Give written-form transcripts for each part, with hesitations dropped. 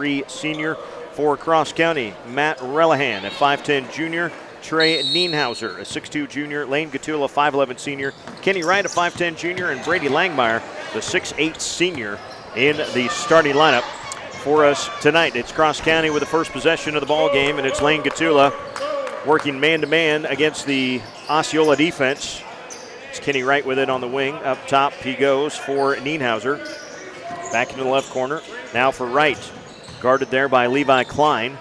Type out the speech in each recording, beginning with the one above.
5'3" senior. For Cross County, Matt Relihan, a 5'10" junior. Trey Nienhauser, a 6'2" junior. Lane Gatula, 5'11" senior. Kenny Wright, a 5'10" junior. And Brady Langmeyer, the 6'8" senior, in the starting lineup for us tonight. It's Cross County with the first possession of the ball game, and it's Lane Gatula working man-to-man against the Osceola defense. It's Kenny Wright with it on the wing. Up top he goes for Nienhauser. Back into the left corner. Now for Wright. Guarded there by Levi Klein.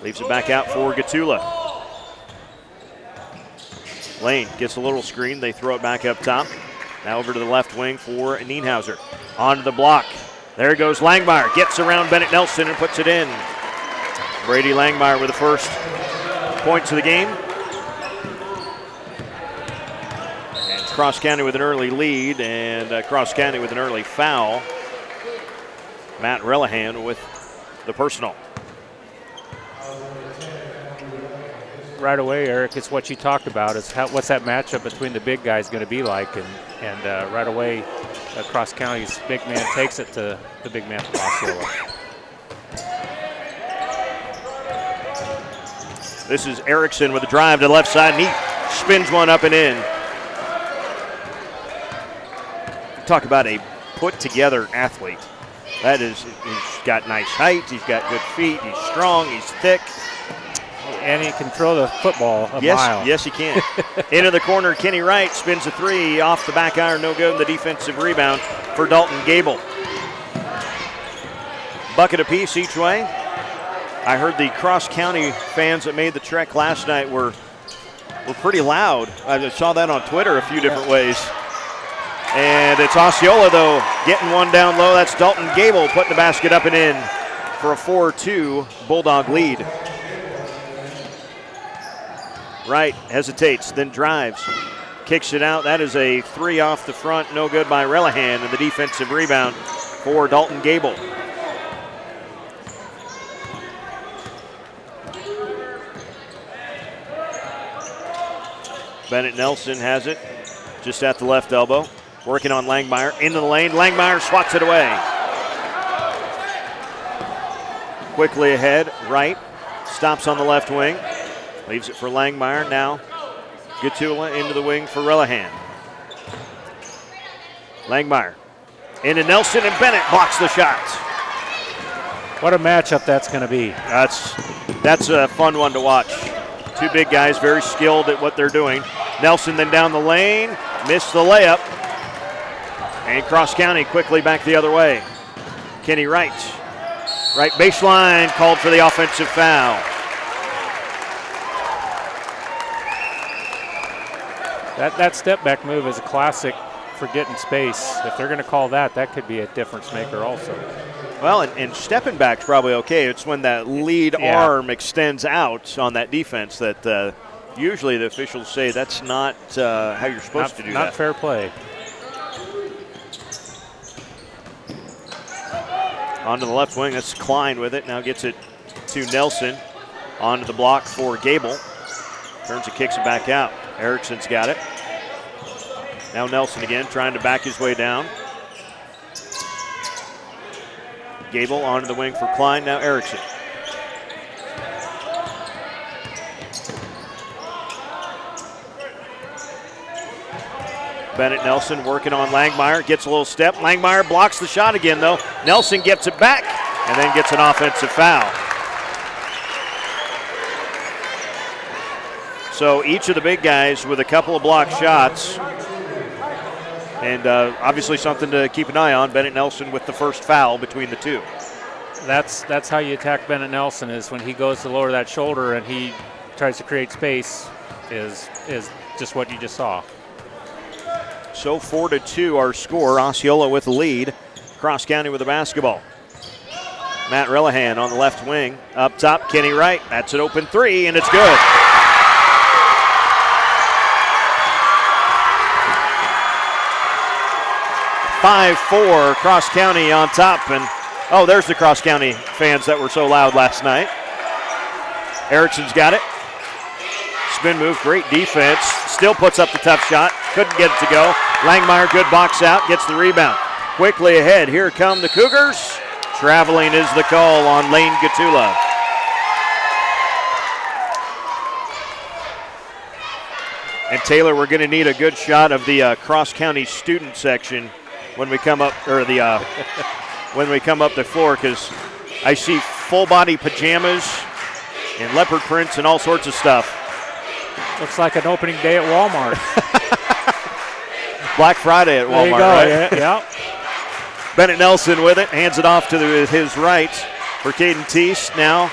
Leaves it back out for Gatula. Lane gets a little screen. They throw it back up top. Now over to the left wing for Nienhauser. Onto the block. There goes Langmeyer. Gets around Bennett Nelson and puts it in. Brady Langmeyer with the first points of the game. And Cross County with an early lead, and Cross County with an early foul. Matt Relihan with the personal. Right away, Eric, it's what you talked about. Is what's that matchup between the big guys going to be like? And right away, Cross County's big man takes it to the big man from Osceola. This is Erickson with a drive to the left side, and he spins one up and in. Talk about a put-together athlete. That is, he's got nice height, he's got good feet, he's strong, he's thick. And he can throw the football a mile. Yes, he can. Into the corner, Kenny Wright spins a three off the back iron, no good, and the defensive rebound for Dalton Gable. Bucket apiece each way. I heard the Cross County fans that made the trek last night were pretty loud. I saw that on Twitter a few different ways. And it's Osceola, though, getting one down low. That's Dalton Gable putting the basket up and in for a 4-2 Bulldog lead. Wright hesitates, then drives. Kicks it out. That is a three off the front. No good by Relihan, and the defensive rebound for Dalton Gable. Bennett Nelson has it just at the left elbow. Working on Langmeyer. Into the lane. Langmeyer swats it away. Quickly ahead. Wright stops on the left wing. Leaves it for Langmeyer. Now Gatula into the wing for Relihan. Langmeyer into Nelson, and Bennett blocks the shot. What a matchup that's going to be. That's a fun one to watch. Two big guys, very skilled at what they're doing. Nelson then down the lane, missed the layup. And Cross County quickly back the other way. Kenny Wright. Right baseline, called for the offensive foul. That step back move is a classic for getting space. If they're going to call that, that could be a difference maker also. Well, and stepping back's probably okay. It's when that lead arm extends out on that defense that usually the officials say that's not how you're supposed to do that. Not fair play. Onto the left wing, that's Klein with it. Now gets it to Nelson. Onto the block for Gable. Turns and kicks it back out. Erickson's got it. Now Nelson again, trying to back his way down. Gable onto the wing for Klein, now Erickson. Bennett Nelson working on Langmeyer, gets a little step. Langmeyer blocks the shot again though. Nelson gets it back and then gets an offensive foul. So each of the big guys with a couple of blocked shots. And obviously something to keep an eye on. Bennett Nelson with the first foul between the two. That's how you attack Bennett Nelson, is when he goes to lower that shoulder and he tries to create space, is just what you just saw. So 4-2 our score. Osceola with the lead. Cross County with the basketball. Matt Relihan on the left wing. Up top, Kenny Wright. That's an open three, and it's good. (5-4) Cross County on top, and oh, there's the Cross County fans that were so loud last night. Erickson's got it. Spin move, great defense. Still puts up the tough shot. Couldn't get it to go. Langmeyer, good box out, gets the rebound. Quickly ahead, here come the Cougars. Traveling is the call on Lane Gatula. And Taylor, we're going to need a good shot of the cross-county student section when we come up, or the when we come up the floor, because I see full-body pajamas and leopard prints and all sorts of stuff. Looks like an opening day at Walmart. Black Friday at Walmart, there you go, right? yeah. Bennett Nelson with it, hands it off to his right for Caden Teese. Now,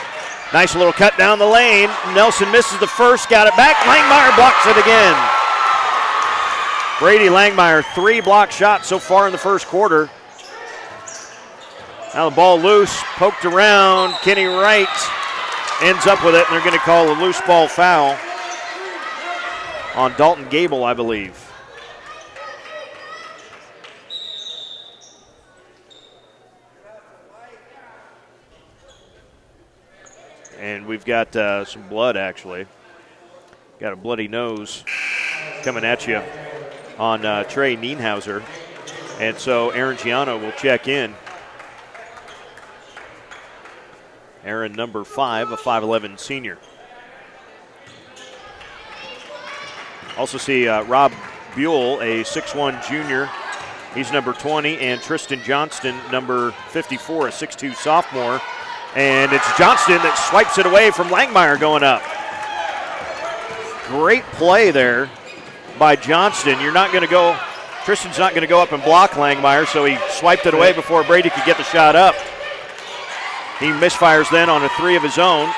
nice little cut down the lane. Nelson misses the first, got it back. Langmeyer blocks it again. Brady Langmeyer, 3 block shots so far in the first quarter. Now the ball loose, poked around. Kenny Wright ends up with it, and they're going to call a loose ball foul on Dalton Gable, I believe. And we've got some blood, actually. Got a bloody nose coming at you on Trey Nienhauser. And so Aaron Giano will check in. Aaron, number 5, a 5'11 senior. Also see Rob Buell, a 6'1 junior. He's number 20. And Tristan Johnston, number 54, a 6'2 sophomore. And it's Johnston that swipes it away from Langmeyer going up. Great play there by Johnston. You're not going to go, Tristan's not going to go up and block Langmeyer, so he swiped it away before Brady could get the shot up. He misfires then on a 3 of his own.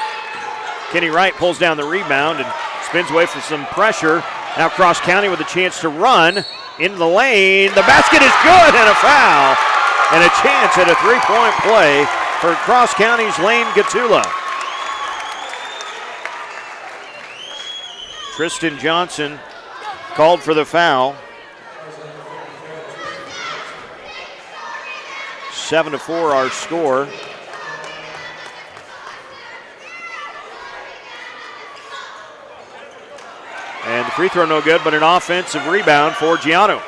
Kenny Wright pulls down the rebound and spins away from some pressure. Now Cross County with a chance to run into the lane. The basket is good and a foul. And a chance at a 3-point play for Cross County's Lane Gatula. Tristan Johnson called for the foul. 7-4 our score. And the free throw no good, but an offensive rebound for Giano.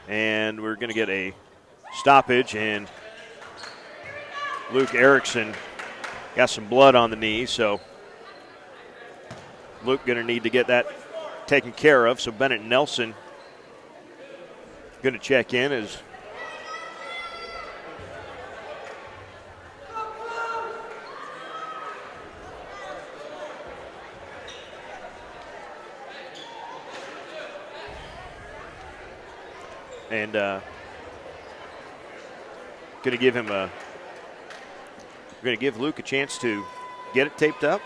And we're going to get a stoppage, and Luke Erickson got some blood on the knee, so Luke going to need to get that taken care of. So Bennett Nelson going to check in as and going to give him a. We're going to give Luke a chance to get it taped up.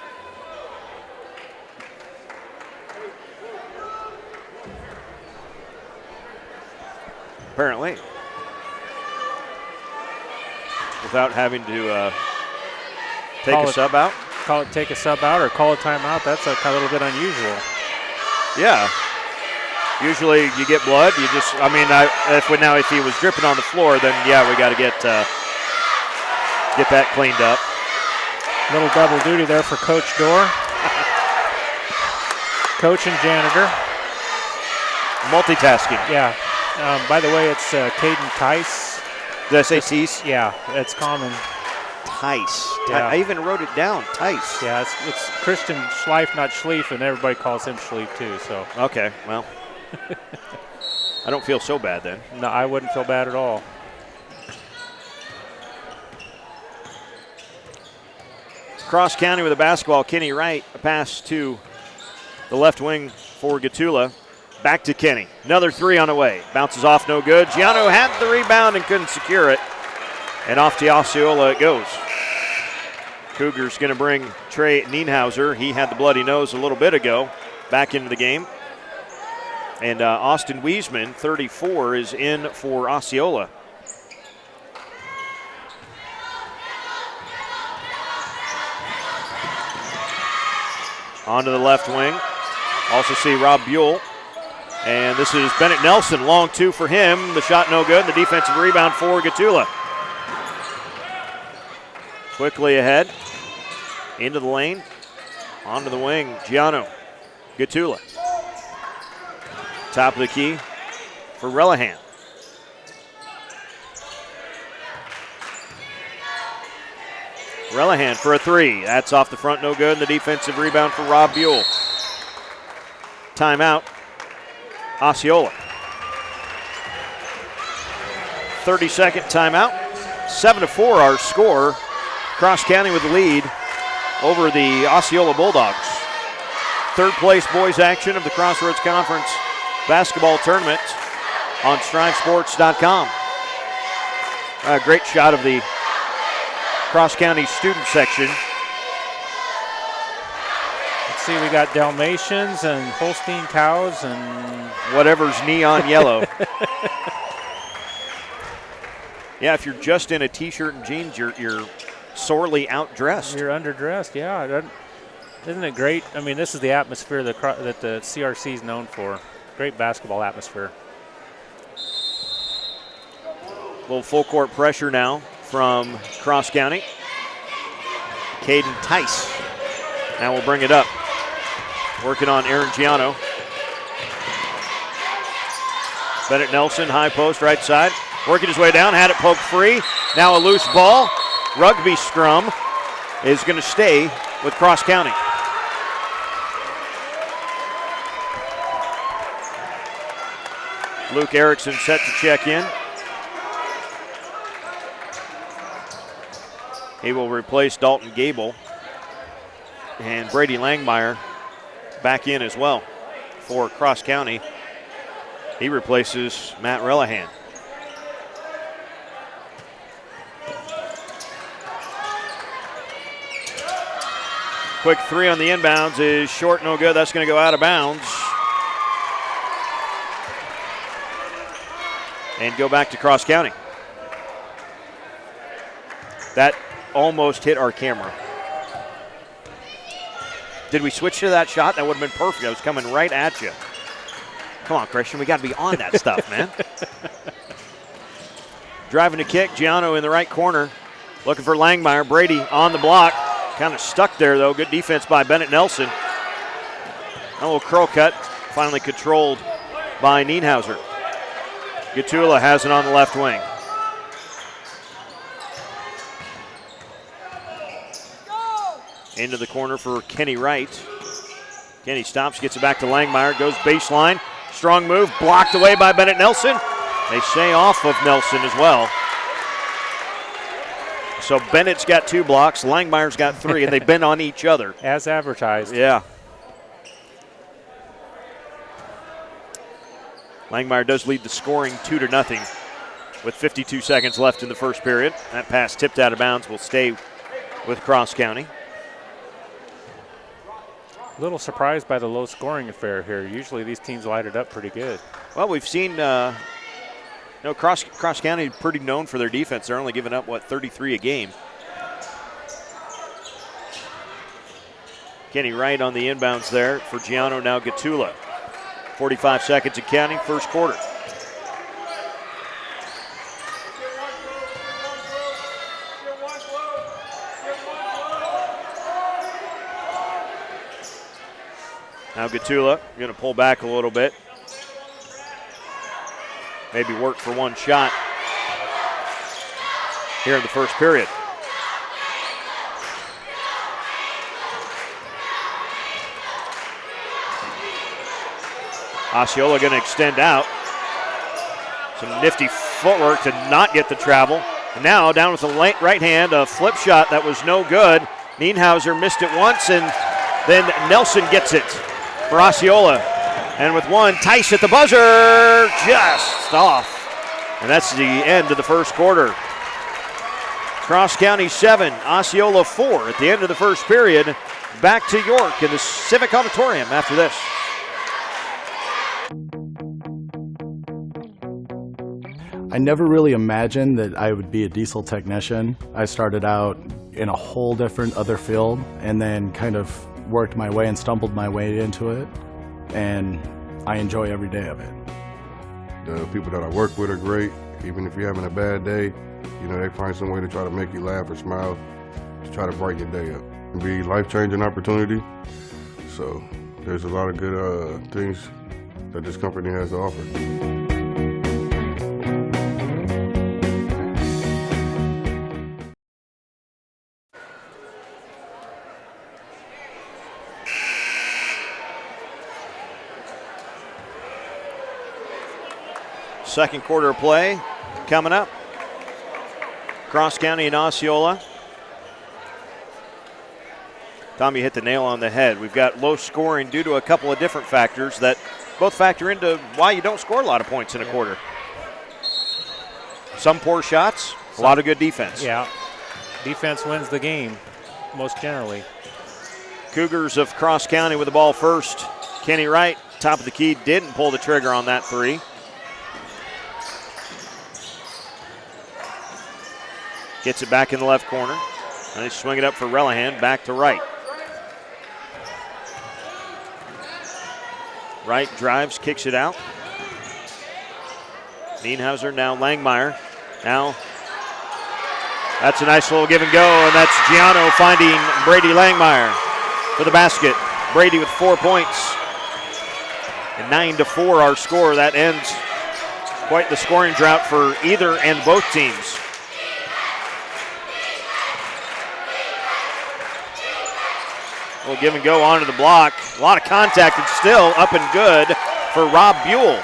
Apparently, without having to take a sub out. Take a sub out or call a timeout. That's a little bit unusual. Yeah. Usually you get blood. You just, if he was dripping on the floor, then yeah, we got to get that cleaned up. Little double duty there for Coach Dorr. Coach and janitor. Multitasking. Yeah. By the way, it's Caden Tice. Did I say Tice? Yeah, it's common. Tice. Yeah. I even wrote it down. Tice. Yeah, it's Christian Schleif, not Schleif, and everybody calls him Schleif too. So. Okay, well. I don't feel so bad then. No, I wouldn't feel bad at all. Cross County with the basketball. Kenny Wright, a pass to the left wing for Gatula. Back to Kenny. Another 3 on the way. Bounces off, no good. Giano had the rebound and couldn't secure it. And off to Osceola it goes. Cougars going to bring Trey Nienhauser. He had the bloody nose a little bit ago. Back into the game. And Austin Wiesman, 34, is in for Osceola. Onto the left wing. Also see Rob Buell. And this is Bennett Nelson, long 2 for him. The shot no good. The defensive rebound for Gatula. Quickly ahead. Into the lane. Onto the wing. Giano. Gatula. Top of the key for Relihan. Relihan for a three. That's off the front, no good. And the defensive rebound for Rob Buell. Timeout, Osceola. 30-second timeout. 7-4 our score. Cross County with the lead over the Osceola Bulldogs. Third place boys action of the Crossroads Conference basketball tournament on StriveSports.com. A great shot of the Cross County student section. Let's see, we got Dalmatians and Holstein cows and whatever's neon yellow. Yeah, if you're just in a t-shirt and jeans, you're sorely outdressed. You're underdressed, yeah. Isn't it great? I mean, this is the atmosphere that the CRC is known for. Great basketball atmosphere. A little full court pressure now from Cross County. Caden Tice now will bring it up. Working on Aaron Giano. Bennett Nelson, high post, right side. Working his way down, had it poked free. Now a loose ball. Rugby scrum is going to stay with Cross County. Luke Erickson set to check in. He will replace Dalton Gable. And Brady Langmeyer back in as well for Cross County. He replaces Matt Relihan. Quick three on the inbounds is short, no good. That's going to go out of bounds. And go back to Cross County. That almost hit our camera. Did we switch to that shot? That would have been perfect. I was coming right at you. Come on, Christian. We got to be on that stuff, man. Driving to kick. Giano in the right corner. Looking for Langmeyer. Brady on the block. Kind of stuck there, though. Good defense by Bennett Nelson. A little curl cut. Finally controlled by Nienhauser. Gatula has it on the left wing. Into the corner for Kenny Wright. Kenny stops, gets it back to Langmeyer, goes baseline. Strong move, blocked away by Bennett Nelson. They say off of Nelson as well. So Bennett's got 2 blocks, Langmeyer's got 3, and they've been on each other. As advertised. Yeah. Langmeyer does lead the scoring 2-0 with 52 seconds left in the first period. That pass tipped out of bounds will stay with Cross County. A little surprised by the low scoring affair here. Usually these teams light it up pretty good. Well, we've seen Cross County pretty known for their defense. They're only giving up, 33 a game. Kenny Wright on the inbounds there for Giano, now Gatula. 45 seconds and counting, first quarter. Now Gatula going to pull back a little bit. Maybe work for one shot here in the first period. Osceola going to extend out. Some nifty footwork to not get the travel. And now down with the right hand, a flip shot that was no good. Nienhauser missed it once, and then Nelson gets it for Osceola. And with one, Tice at the buzzer, just off. And that's the end of the first quarter. Cross County 7, Osceola 4 at the end of the first period. Back to York in the Civic Auditorium after this. I never really imagined that I would be a diesel technician. I started out in a whole different other field and then kind of worked my way and stumbled my way into it, and I enjoy every day of it. The people that I work with are great. Even if you're having a bad day, they find some way to try to make you laugh or smile to try to brighten your day up. It'll be a life-changing opportunity. So there's a lot of good things that this company has to offer. Second quarter of play coming up. Cross County and Osceola. Tommy hit the nail on the head. We've got low scoring due to a couple of different factors that both factor into why you don't score a lot of points in a quarter. Some poor shots, a lot of good defense. Yeah, defense wins the game most generally. Cougars of Cross County with the ball first. Kenny Wright, top of the key, didn't pull the trigger on that three. Gets it back in the left corner. And they swing it up for Relihan, back to Wright. Wright drives, kicks it out. Nienhauser, now Langmeyer. Now, that's a nice little give and go, and that's Giano finding Brady Langmeyer for the basket. Brady with 4 points. And 9-4 our score. That ends quite the scoring drought for either and both teams. A little give and go onto the block. A lot of contact and still up and good for Rob Buell.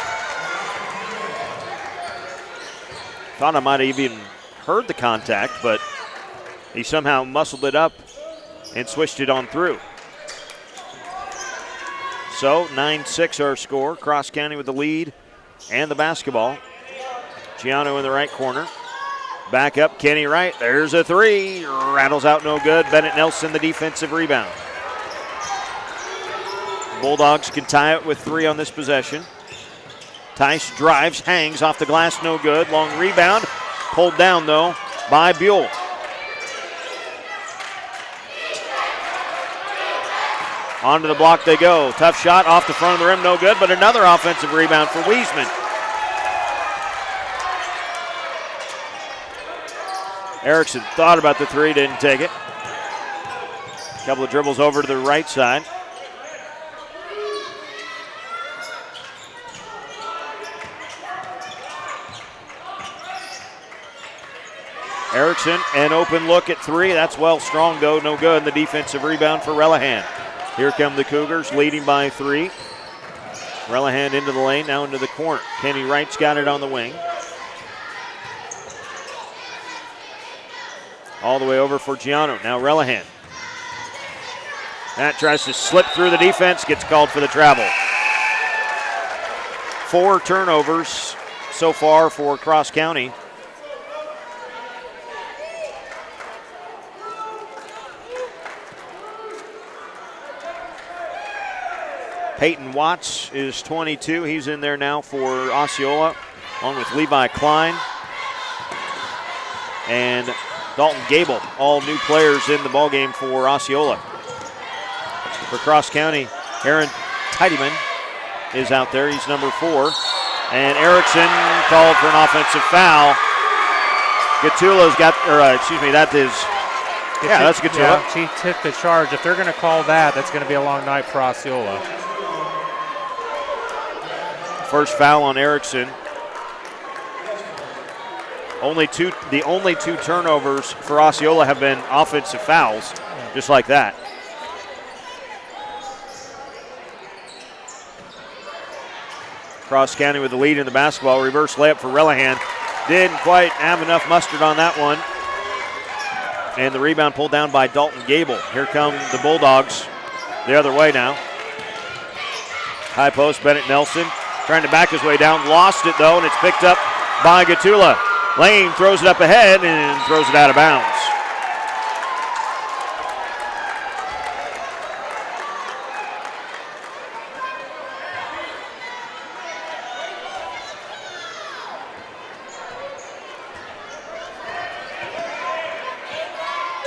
Thought I might have even heard the contact, but he somehow muscled it up and switched it on through. So 9-6 our score. Cross County with the lead and the basketball. Giano in the right corner. Back up, Kenny Wright. There's a three. Rattles out no good. Bennett Nelson the defensive rebound. Bulldogs can tie it with 3 on this possession. Tice drives, hangs off the glass, no good. Long rebound, pulled down though by Buell. Onto the block they go. Tough shot off the front of the rim, no good, but another offensive rebound for Wiesman. Erickson thought about the three, didn't take it. Couple of dribbles over to the right side. Erickson, an open look at three. That's well strong, though. No good. And the defensive rebound for Relihan. Here come the Cougars, leading by 3. Relihan into the lane, now into the corner. Kenny Wright's got it on the wing. All the way over for Giano. Now Relihan. That tries to slip through the defense, gets called for the travel. 4 turnovers so far for Cross County. Peyton Watts is 22. He's in there now for Osceola, along with Levi Klein and Dalton Gable, all new players in the ballgame for Osceola. For Cross County, Aaron Teidemann is out there. He's number 4. And Erickson called for an offensive foul. Gatula's got, that is, that's Gatula. Yeah, she took the charge. If they're going to call that, that's going to be a long night for Osceola. First foul on Erickson. The only two turnovers for Osceola have been offensive fouls, just like that. Cross County with the lead in the basketball. Reverse layup for Relihan. Didn't quite have enough mustard on that one. And the rebound pulled down by Dalton Gable. Here come the Bulldogs the other way now. High post, Bennett Nelson trying to back his way down. Lost it though, and it's picked up by Gatula. Lane throws it up ahead and throws it out of bounds.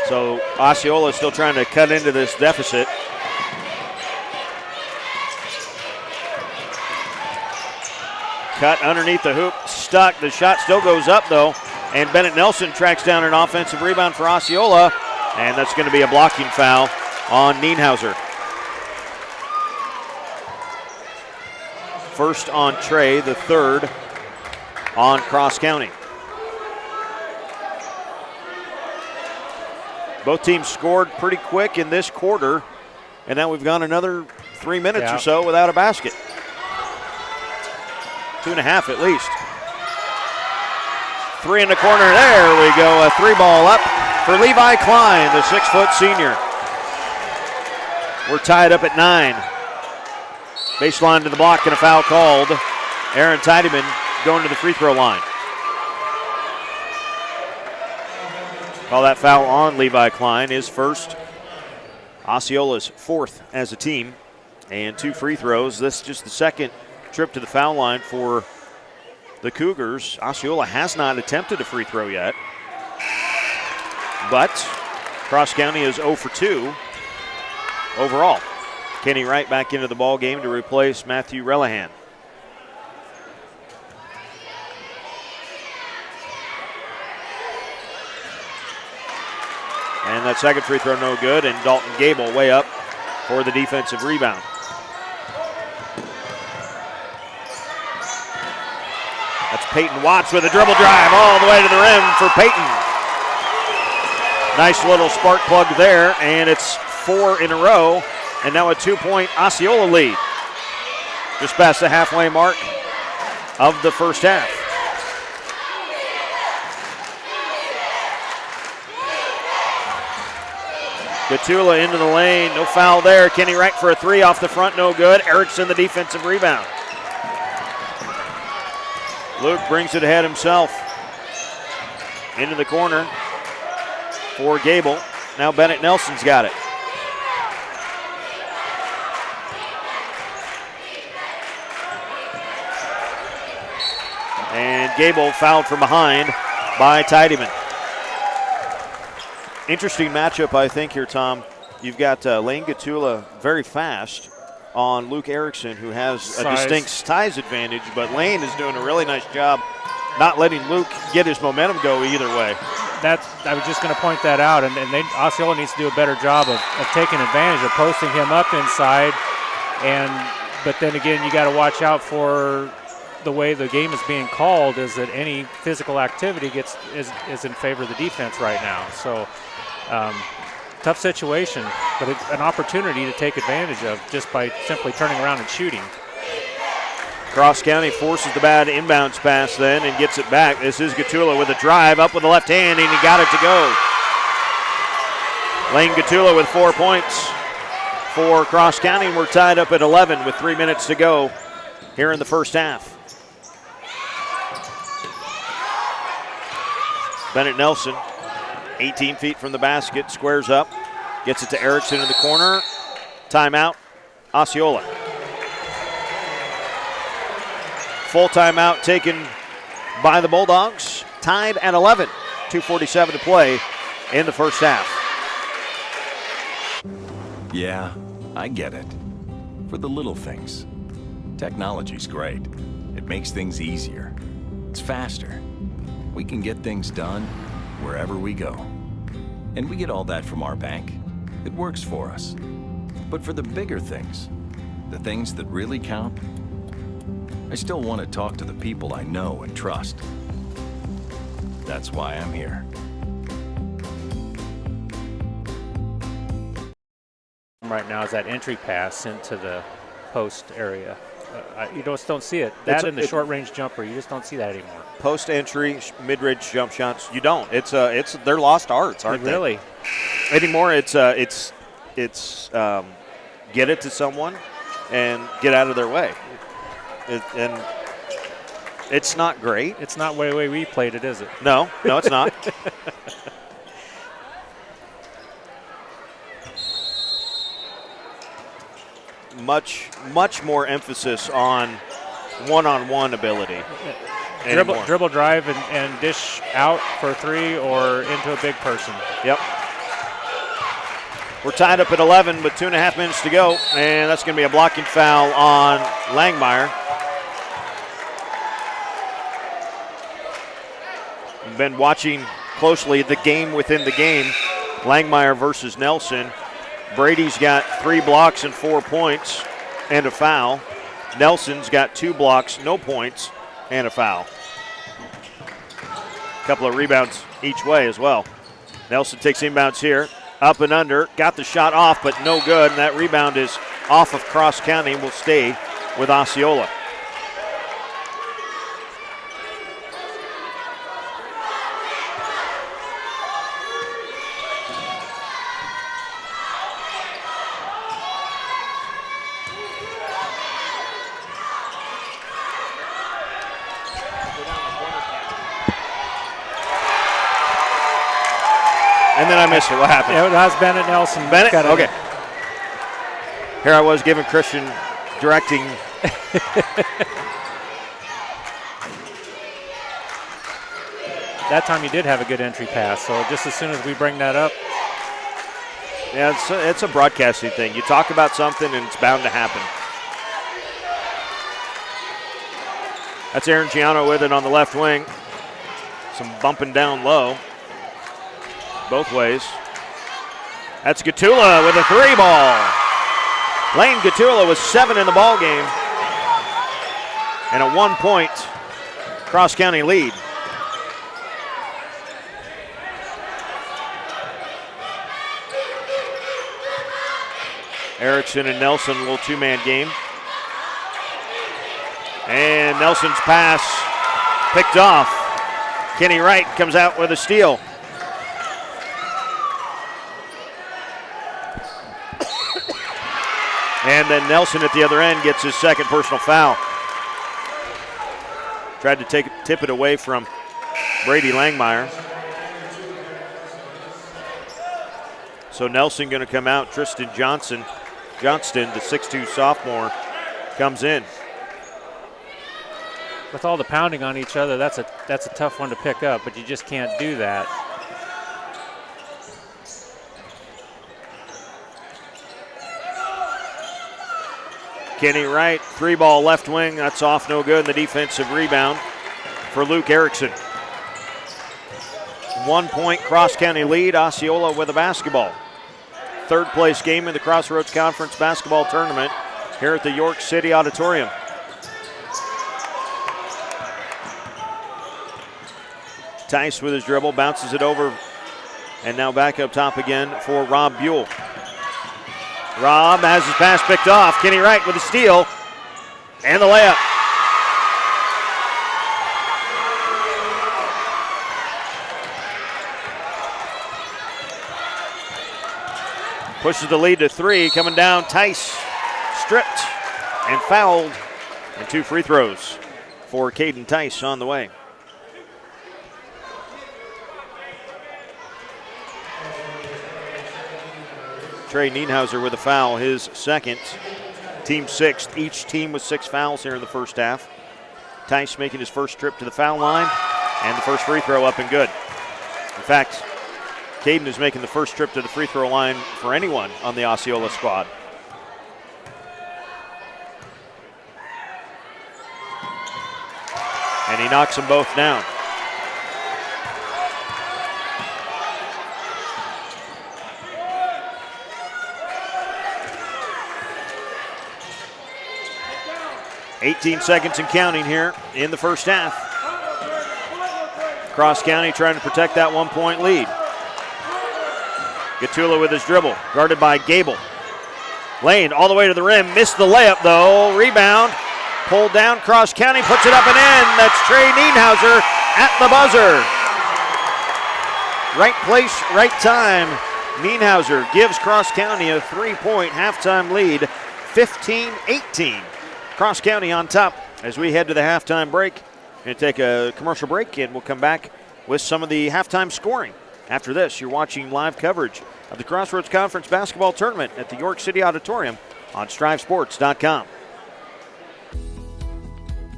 So Osceola is still trying to cut into this deficit. Cut underneath the hoop, stuck. The shot still goes up though, and Bennett Nelson tracks down an offensive rebound for Osceola, and that's going to be a blocking foul on Nienhauser. first on Trey, the third on Cross County. Both teams scored pretty quick in this quarter, and now we've gone another 3 minutes or so without a basket. 2.5 at least. 3 in the corner. There we go. A 3-ball up for Levi Klein, the 6-foot senior. We're tied up at 9. Baseline to the block and a foul called. Aaron Tiedemann going to the free throw line. Call that foul on Levi Klein, his first. Osceola's 4th as a team, and 2 free throws. This is just the second trip to the foul line for the Cougars. Osceola has not attempted a free throw yet, but Cross County is 0 for 2 overall. Kenny Wright back into the ball game to replace Matthew Relihan. And that second free throw no good, and Dalton Gable way up for the defensive rebound. That's Peyton Watts with a dribble drive all the way to the rim for Peyton. Nice little spark plug there, and it's 4 in a row, and now a 2-point Osceola lead. Just past the halfway mark of the first half. Gatula into the lane, no foul there. Kenny Wright for a 3 off the front, no good. Erickson the defensive rebound. Luke brings it ahead himself. Into the corner for Gable. Now Bennett Nelson's got it. And Gable fouled from behind by Tiedemann. Interesting matchup, I think, here, Tom. You've got Lane Gatula very fast on Luke Erickson, who has a distinct size advantage, but Lane is doing a really nice job not letting Luke get his momentum go either way. I was just going to point that out, and Osceola needs to do a better job of taking advantage of posting him up inside. But then again, you got to watch out for the way the game is being called, is that any physical activity is in favor of the defense right now. So tough situation, but it's an opportunity to take advantage of just by simply turning around and shooting. Cross County forces the bad inbounds pass then and gets it back. This is Gatula with a drive up with the left hand, and he got it to go. Lane Gatula with 4 points for Cross County, and we're tied up at 11 with 3 minutes to go here in the first half. Bennett Nelson, 18 feet from the basket, squares up, gets it to Erickson in the corner. Timeout, Osceola. Full timeout taken by the Bulldogs. Tied at 11, 2:47 to play in the first half. Yeah, I get it. For the little things. Technology's great. It makes things easier. It's faster. We can get things done wherever we go. And we get all that from our bank. It works for us. But for the bigger things, the things that really count, I still want to talk to the people I know and trust. That's why I'm here. Right now is that entry pass into the post area. You just don't see it. That and the short-range jumper, you just don't see that anymore. Post entry, mid-range jump shots, you don't. It's they're lost arts, aren't they? Really? Anymore, it's get it to someone and get out of their way. And it's not great. It's not the way we played it, is it? No, it's not. Much more emphasis on one-on-one ability. Dribble drive and dish out for 3 or into a big person. Yep. We're tied up at 11 with 2.5 minutes to go, and that's going to be a blocking foul on Langmeyer. We've been watching closely the game within the game, Langmeyer versus Nelson. Brady's got 3 blocks and 4 points and a foul. Nelson's got 2 blocks, no points, and a foul. A couple of rebounds each way as well. Nelson takes inbounds here, up and under, got the shot off, but no good, and that rebound is off of Cross County and will stay with Osceola. And then I missed it. What happened? Yeah, that was Bennett Nelson. Bennett? Okay. Here I was giving Christian directing. That time you did have a good entry pass, so just as soon as we bring that up. Yeah, it's a broadcasting thing. You talk about something and it's bound to happen. That's Aaron Giano with it on the left wing. Some bumping down low. Both ways. That's Gatula with a 3-ball. Lane Gatula with 7 in the ball game. And a 1-point Cross County lead. Erickson and Nelson, a little 2-man game. And Nelson's pass picked off. Kenny Wright comes out with a steal. And then Nelson at the other end gets his second personal foul. Tried to tip it away from Brady Langmeyer. So Nelson going to come out. Tristan Johnston, the 6'2 sophomore, comes in. With all the pounding on each other, that's a tough one to pick up, but you just can't do that. Kenny Wright, 3-ball left wing. That's off, no good. And the defensive rebound for Luke Erickson. 1-point Cross County lead. Osceola with a basketball. Third place game in the Crossroads Conference basketball tournament here at the York City Auditorium. Tice with his dribble, bounces it over, and now back up top again for Rob Buell. Rob has his pass picked off. Kenny Wright with a steal and the layup. Pushes the lead to 3. Coming down, Tice stripped and fouled. And 2 free throws for Caden Tice on the way. Trey Nienhauser with a foul, his second. Team 6th. Each team with 6 fouls here in the first half. Tice making his first trip to the foul line, and the first free throw up and good. In fact, Caden is making the first trip to the free throw line for anyone on the Osceola squad. And he knocks them both down. .18 seconds and counting here in the first half. Cross County trying to protect that 1-point lead. Gatula with his dribble, guarded by Gable. Lane all the way to the rim, missed the layup though. Rebound, pulled down, Cross County puts it up and in. That's Trey Nienhauser at the buzzer. Right place, right time. Nienhauser gives Cross County a 3-point halftime lead, 15-18. Cross County on top as we head to the halftime break. Going to take a commercial break and we'll come back with some of the halftime scoring. After this, you're watching live coverage of the Crossroads Conference basketball tournament at the York City Auditorium on StriveSports.com.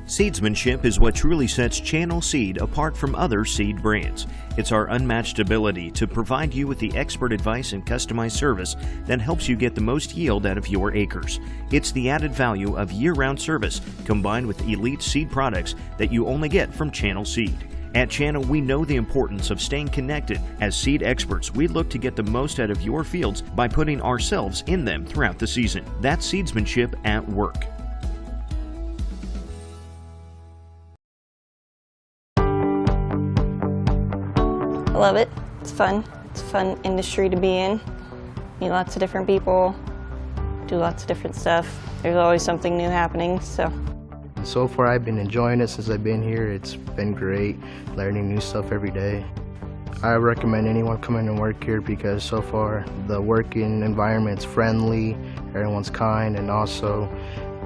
Seedsmanship is what truly sets Channel Seed apart from other seed brands. It's our unmatched ability to provide you with the expert advice and customized service that helps you get the most yield out of your acres. It's the added value of year-round service combined with elite seed products that you only get from Channel Seed. At Channel, we know the importance of staying connected. As seed experts, we look to get the most out of your fields by putting ourselves in them throughout the season. That's seedsmanship at work. love it. It's fun. It's a fun industry to be in. Meet lots of different people, do lots of different stuff. There's always something new happening, so. So far I've been enjoying it since I've been here. It's been great, learning new stuff every day. I recommend anyone come in and work here because so far the working environment's friendly, everyone's kind, and also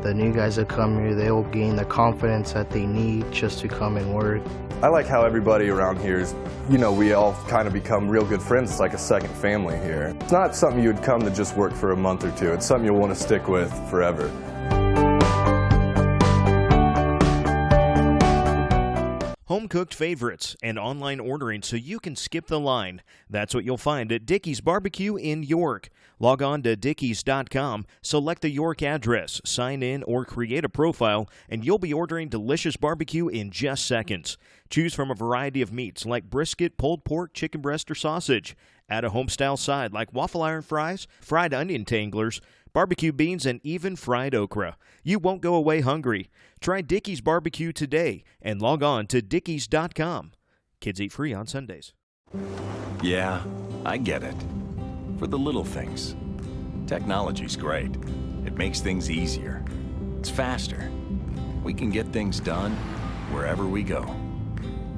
the new guys that come here, they will gain the confidence that they need just to come and work. I like how everybody around here is, we all kind of become real good friends. It's like a second family here. It's not something you would come to just work for a month or two. It's something you'll want to stick with forever. Home-cooked favorites and online ordering so you can skip the line. That's what you'll find at Dickey's Barbecue in York. Log on to Dickeys.com, select the York address, sign in, or create a profile, and you'll be ordering delicious barbecue in just seconds. Choose from a variety of meats like brisket, pulled pork, chicken breast, or sausage. Add a home-style side like waffle iron fries, fried onion tanglers, barbecue beans, and even fried okra. You won't go away hungry. Try Dickey's Barbecue today and log on to Dickeys.com. Kids eat free on Sundays. Yeah, I get it. For the little things. Technology's great. It makes things easier. It's faster. We can get things done wherever we go.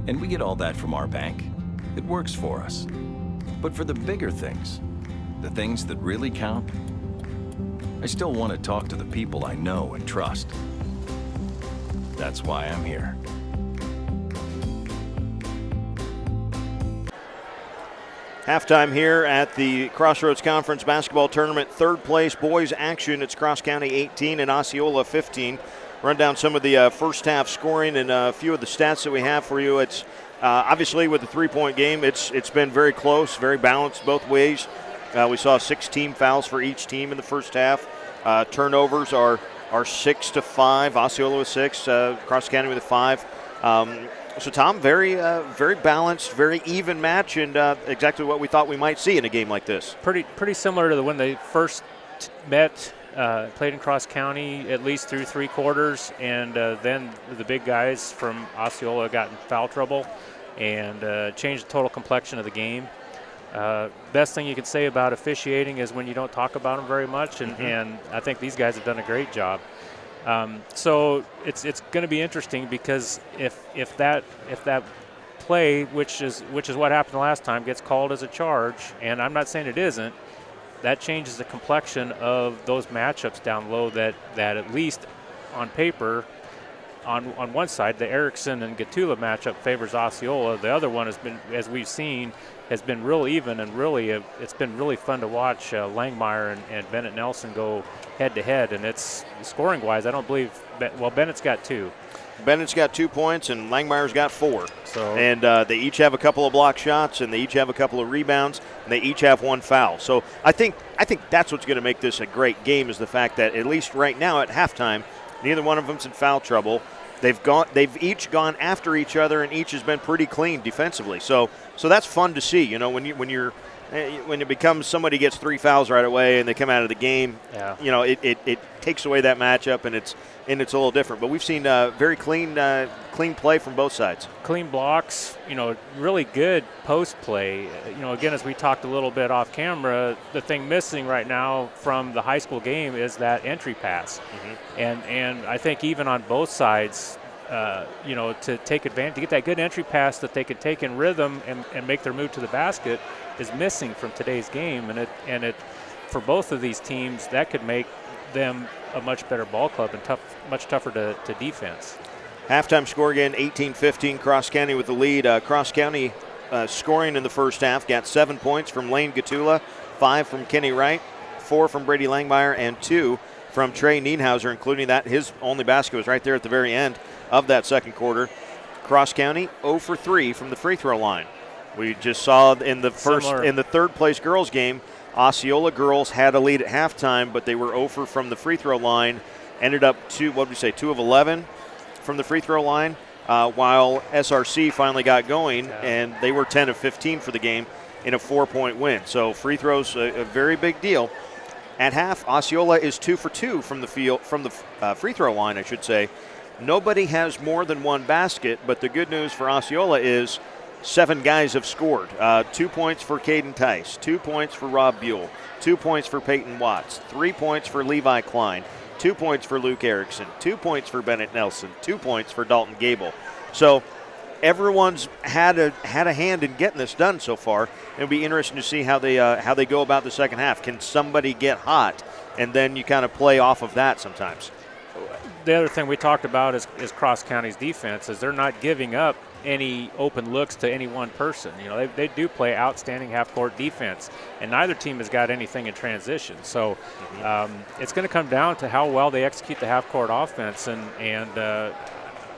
And we get all that from our bank. It works for us. But for the bigger things, the things that really count, I still want to talk to the people I know and trust. That's why I'm here. Halftime here at the Crossroads Conference Basketball Tournament. Third place boys action. It's Cross County 18 and Osceola 15. Run down some of the first half scoring and a few of the stats that we have for you. It's obviously with the three-point game, it's been very close, very balanced both ways. We saw 16 fouls for each team in the first half. Turnovers are 6-5. Osceola with 6. Cross County with a 5. So, Tom, very balanced, very even match, and exactly what we thought we might see in a game like this. Pretty similar to when they first met, played in Cross County, at least through 3 quarters, and then the big guys from Osceola got in foul trouble and changed the total complexion of the game. Best thing you can say about officiating is when you don't talk about them very much, and I think these guys have done a great job. So it's going to be interesting because if that play, which is what happened last time, gets called as a charge, and I'm not saying it isn't, that changes the complexion of those matchups down low. That at least on paper, on one side, the Erickson and Gatula matchup favors Osceola. The other one has been, as we've seen, has been real even, and really it's been really fun to watch Langmeyer and Bennett Nelson go head-to-head, and it's scoring-wise, I don't believe – well, Bennett's got 2. Bennett's got 2 points, and Langmeyer's got 4. So, and they each have a couple of block shots, and they each have a couple of rebounds, and they each have 1 foul. So I think that's what's going to make this a great game is the fact that at least right now at halftime, neither one of them's in foul trouble. They've each gone after each other, and each has been pretty clean defensively. So that's fun to see. You know, when it becomes somebody gets 3 fouls right away and they come out of the game, yeah. You know, it takes away that matchup, and it's a little different. But we've seen very clean play from both sides. Clean blocks, really good post play. Again, as we talked a little bit off camera, the thing missing right now from the high school game is that entry pass. And I think even on both sides, to take advantage, to get that good entry pass that they could take in rhythm and make their move to the basket is missing from today's game. And it for both of these teams, that could make them a much better ball club and much tougher to defense. Halftime score again, 18-15, Cross County with the lead. Cross County scoring in the first half, got 7 points from Lane Gatula, 5 from Kenny Wright, 4 from Brady Langmeyer, and 2 from Trey Nienhauser, including that his only basket was right there at the very end of that second quarter. Cross County 0 for 3 from the free throw line. We just saw in the third place girls game, Osceola girls had a lead at halftime, but they were 0 for from the free throw line. Ended up 2 of 11 from the free throw line, while SRC finally got going, and they were 10 of 15 for the game in a 4-point win. So free throws a very big deal. At half, Osceola is 2 for 2 from the free throw line, I should say. Nobody has more than 1 basket, but the good news for Osceola is 7 guys have scored. 2 points for Caden Tice, 2 points for Rob Buell, 2 points for Peyton Watts, 3 points for Levi Klein, 2 points for Luke Erickson, 2 points for Bennett Nelson, 2 points for Dalton Gable. So everyone's had a hand in getting this done so far. It'll be interesting to see how they go about the second half. Can somebody get hot, and then you kind of play off of that sometimes. The other thing we talked about is Cross County's defense, is they're not giving up any open looks to any one person. You know, they do play outstanding half-court defense, and neither team has got anything in transition. So it's going to come down to how well they execute the half-court offense, and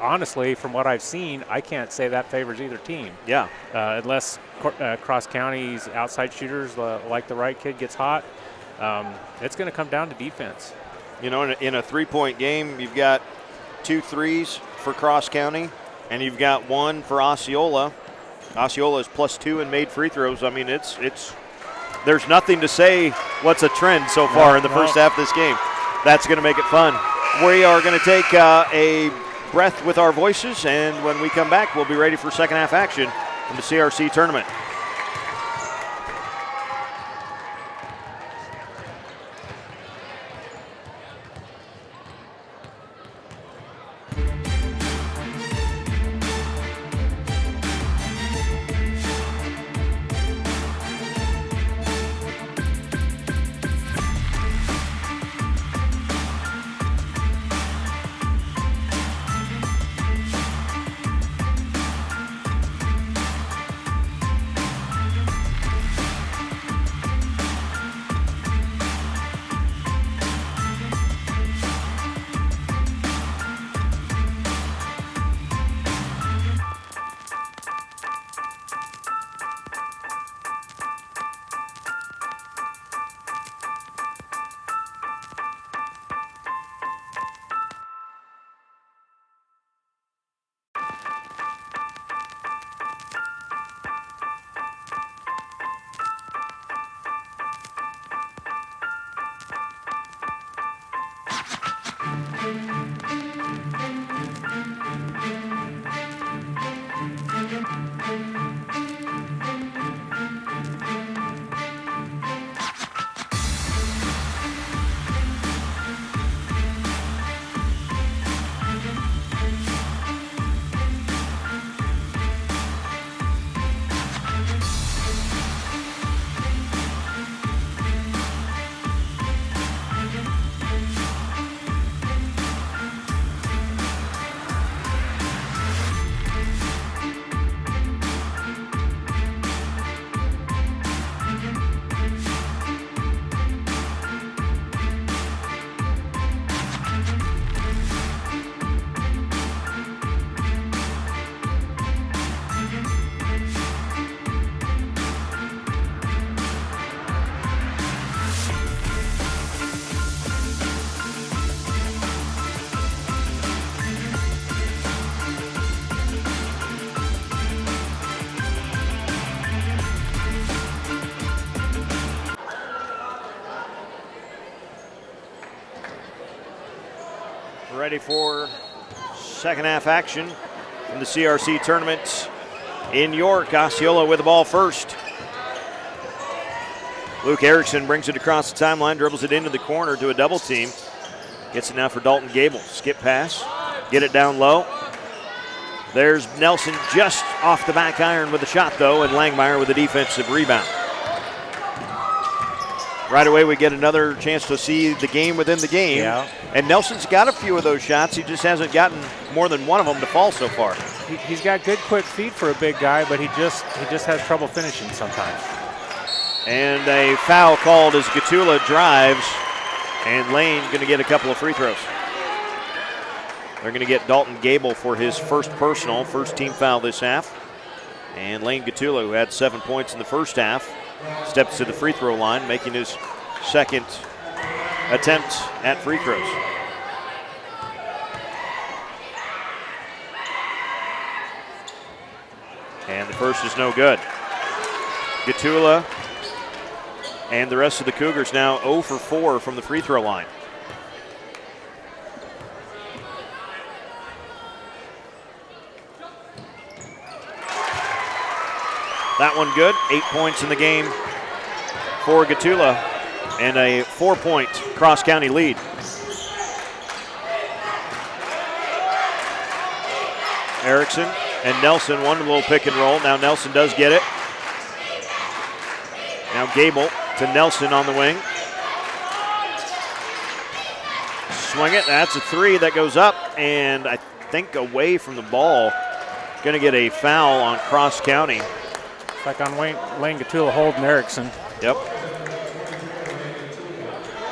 honestly, from what I've seen, I can't say that favors either team. Yeah. Unless Cross County's outside shooters, like the right kid, gets hot, it's going to come down to defense. You know, in a 3-point game, you've got 2 threes for Cross County, and you've got 1 for Osceola. Osceola is +2 in made free throws. I mean, it's there's nothing to say what's a trend so far in the first half of this game. That's going to make it fun. We are going to take a breath with our voices, and when we come back, we'll be ready for second half action in the CRC tournament. Ready for second half action in the CRC tournament in York. Osceola with the ball first. Luke Erickson brings it across the timeline, dribbles it into the corner to a double team. Gets it now for Dalton Gable. Skip pass, get it down low. There's Nelson just off the back iron with a shot though, and Langmeyer with a defensive rebound. Right away, we get another chance to see the game within the game. Yeah. And Nelson's got a few of those shots. He just hasn't gotten more than one of them to fall so far. He's got good quick feet for a big guy, but he just has trouble finishing sometimes. And a foul called as Gatula drives, and Lane going to get a couple of free throws. They're going to get Dalton Gable for his first personal, first team foul this half. And Lane Gatula, who had 7 points in the first half, steps to the free throw line, making his second attempt at free throws. And the first is no good. Gatula and the rest of the Cougars now 0 for 4 from the free throw line. That one good. 8 points in the game for Gatula and a 4-point cross-county lead. Erickson and Nelson, one little pick and roll. Now Nelson does get it. Now Gable to Nelson on the wing. Swing it, that's a three that goes up, and I think away from the ball. Going to get a foul on Cross County. It's like on Lane Gatula holding Erickson. Yep.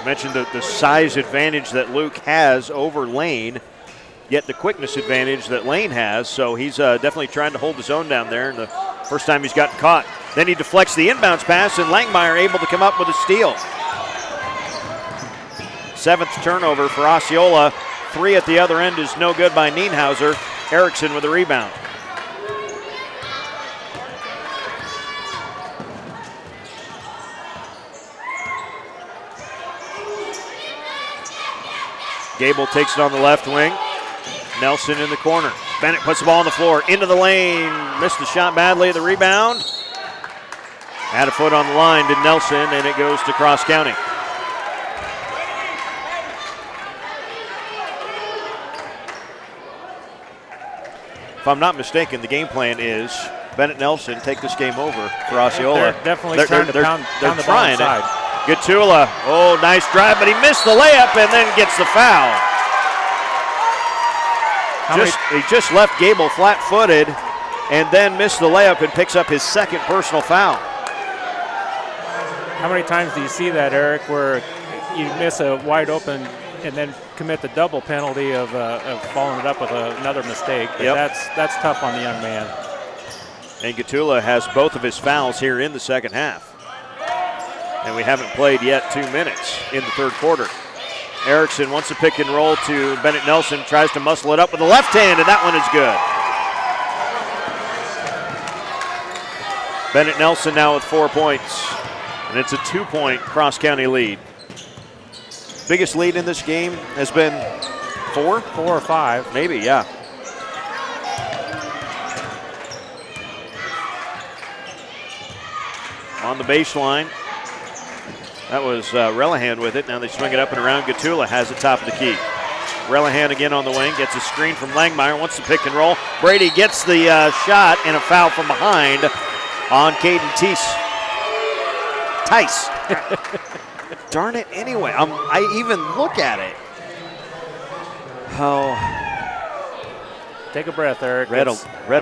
Mentioned the size advantage that Luke has over Lane, yet the quickness advantage that Lane has, so he's definitely trying to hold his own down there, and the first time he's gotten caught. Then he deflects the inbounds pass, and Langmeyer able to come up with a steal. 7th turnover for Osceola. 3 at the other end is no good by Nienhauser. Erickson with a rebound. Gable takes it on the left wing. Nelson in the corner. Bennett puts the ball on the floor. Into the lane. Missed the shot badly. The rebound. Had a foot on the line to Nelson, and it goes to Cross County. If I'm not mistaken, the game plan is Bennett Nelson take this game over for Osceola. They're definitely trying to pound the ball inside. Gatula, oh, nice drive, but he missed the layup and then gets the foul. He just left Gable flat-footed and then missed the layup and picks up his 2nd personal foul. How many times do you see that, Eric, where you miss a wide open and then commit the double penalty of following it up with another mistake? But that's tough on the young man. And Gatula has both of his fouls here in the second half. And we haven't played yet 2 minutes in the third quarter. Erickson wants a pick and roll to Bennett Nelson, tries to muscle it up with the left hand, and that one is good. Bennett Nelson now with 4 points, and it's a 2-point cross-county lead. Biggest lead in this game has been 4? 4 or 5. Maybe, yeah. On the baseline. That was Relihan with it. Now they swing it up and around. Gatula has it top of the key. Relihan again on the wing. Gets a screen from Langmeyer. Wants to pick and roll. Brady gets the shot and a foul from behind on Caden Tice. Darn it anyway. I even look at it. Oh. Take a breath, Eric. Read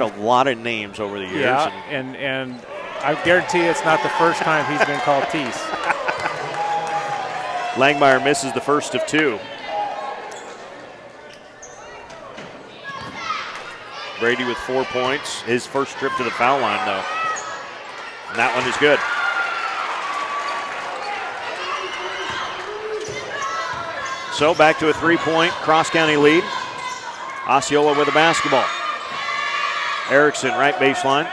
a lot of names over the years. Yeah, and I guarantee it's not the first time he's been called Tice. Langmeyer misses the first of 2. Brady with 4 points. His first trip to the foul line, though. And that one is good. So back to a 3-point cross-county lead. Osceola with the basketball. Erickson, right baseline.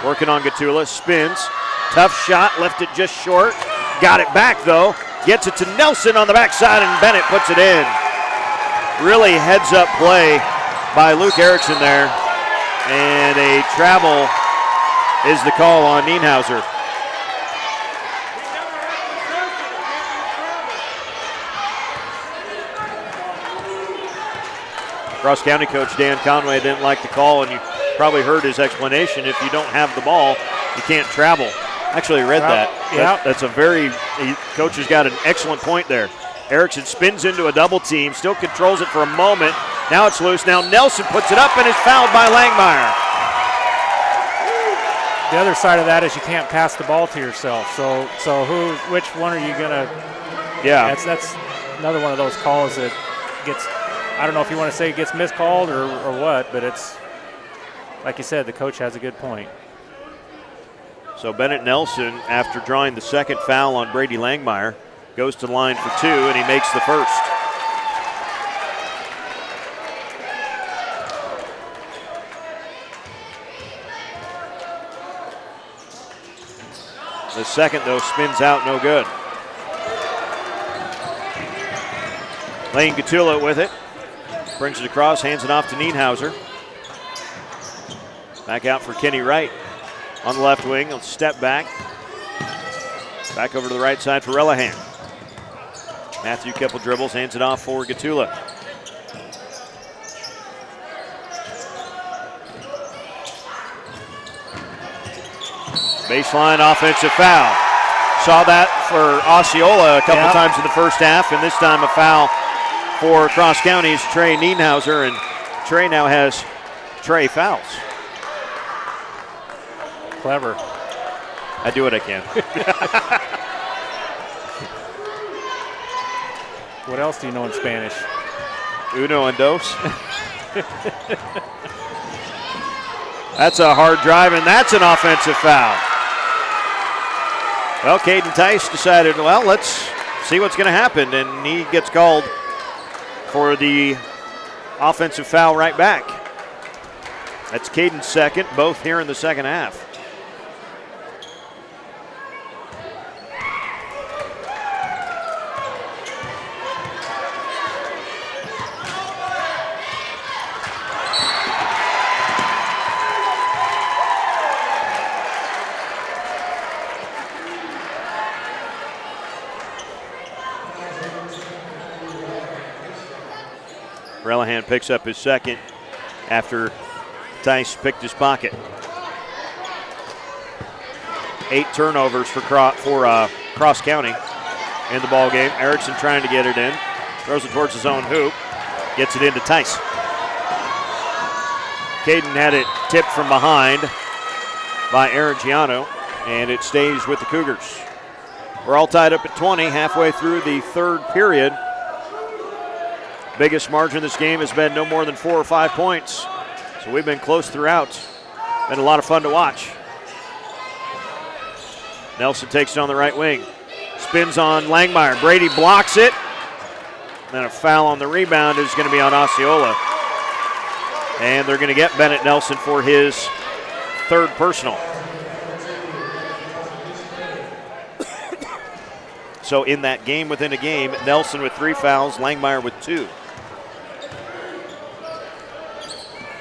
Working on Gatula, spins. Tough shot, left it just short. Got it back, though. Gets it to Nelson on the backside, and Bennett puts it in. Really heads-up play by Luke Erickson there. And a travel is the call on Nienhauser. Cross County coach Dan Conway didn't like the call, and you probably heard his explanation. If you don't have the ball, you can't travel. Actually, I read that. Yeah. That's coach has got an excellent point there. Erickson spins into a double team, still controls it for a moment. Now it's loose. Now Nelson puts it up and is fouled by Langmeyer. The other side of that is you can't pass the ball to yourself. So which one are you gonna? Yeah, that's another one of those calls that gets. I don't know if you want to say it gets miscalled or what, but it's like you said, the coach has a good point. So Bennett Nelson, after drawing the second foul on Brady Langmeyer, goes to the line for 2, and he makes the first. The second, though, spins out, no good. Lane Gatula with it. Brings it across, hands it off to Nienhauser. Back out for Kenny Wright. on the left wing. He'll step back. Back over to the right side for Relihan. Matthew Keppel dribbles, hands it off for Gatula. Baseline offensive foul. Saw that for Osceola a couple times in the first half, and this time a foul for Cross County's Trey Nienhauser, and Trey now has Trey fouls. Clever. I do what I can. What else do you know in Spanish? Uno and dos. That's a hard drive, and that's an offensive foul. Well, Caden Tice decided, well, let's see what's going to happen, and he gets called for the offensive foul right back. That's Caden's second, both here in the second half. Relihan picks up his second after Tice picked his pocket. 8 turnovers for Cross County in the ball game. Erickson trying to get it in. Throws it towards his own hoop. Gets it into Tice. Caden had it tipped from behind by Aragiano, and it stays with the Cougars. We're all tied up at 20, halfway through the third period. Biggest margin of this game has been no more than 4 or 5 points. So we've been close throughout. Been a lot of fun to watch. Nelson takes it on the right wing. Spins on Langmeyer. Brady blocks it. Then a foul on the rebound is going to be on Osceola. And they're going to get Bennett Nelson for his third personal. So in that game within a game, Nelson with 3 fouls, Langmeyer with 2.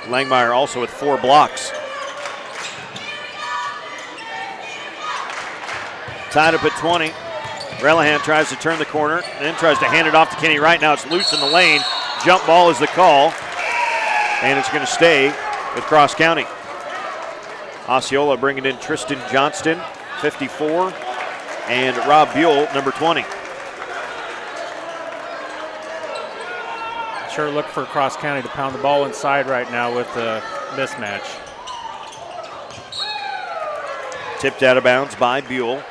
Langmeyer also with 4 blocks. Tied up at 20. Relihan tries to turn the corner, then tries to hand it off to Kenny Wright. Now it's loose in the lane. Jump ball is the call, and it's going to stay with Cross County. Osceola bringing in Tristan Johnston, 54, and Rob Buell, number 20. Sure look for Cross County to pound the ball inside right now with the mismatch. Tipped out of bounds by Buell.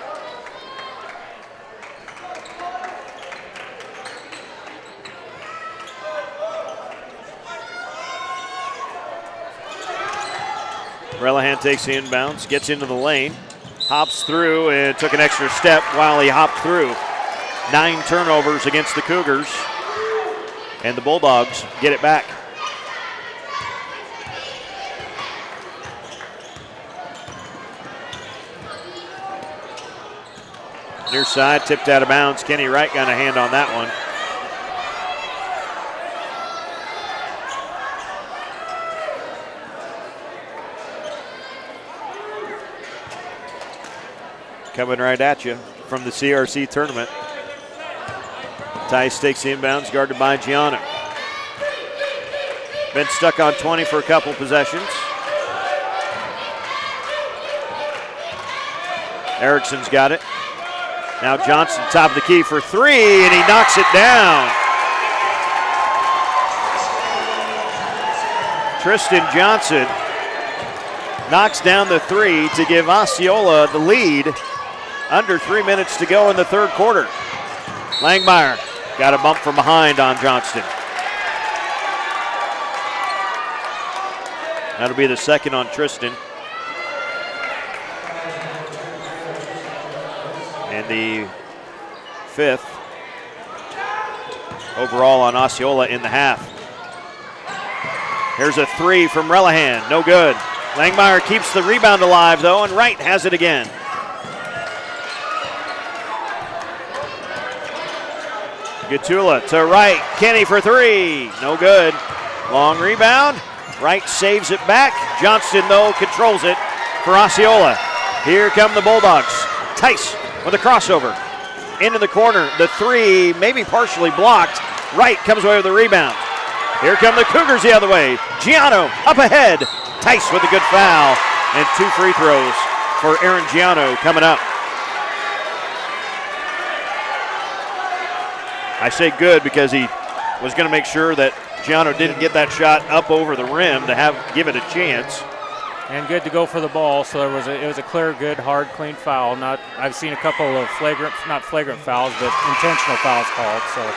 Relihan takes the inbounds, gets into the lane, hops through, and took an extra step while he hopped through. 9 turnovers against the Cougars. And the Bulldogs get it back. Near side, tipped out of bounds. Kenny Wright got a hand on that one. Coming right at you from the CRC tournament. Tice takes the inbounds, guarded by Gianna. Been stuck on 20 for a couple possessions. Erickson's got it. Now Johnson, top of the key for 3, and he knocks it down. Tristan Johnson knocks down the 3 to give Osceola the lead. Under 3 minutes to go in the third quarter. Langmeyer got a bump from behind on Johnston. That'll be the second on Tristan. And the 5th overall on Osceola in the half. Here's a 3 from Relihan, no good. Langmeyer keeps the rebound alive though, and Wright has it again. Gatula to Wright. Kenny for 3. No good. Long rebound. Wright saves it back. Johnston, though, controls it for Osceola. Here come the Bulldogs. Tice with a crossover. Into the corner. The three, maybe partially blocked. Wright comes away with the rebound. Here come the Cougars the other way. Giano up ahead. Tice with a good foul. And 2 free throws for Aaron Giano coming up. I say good because he was going to make sure that Giano didn't get that shot up over the rim to give it a chance. And good to go for the ball. So it was a clear, good, hard, clean foul. I've seen a couple of not flagrant fouls, but intentional fouls called. So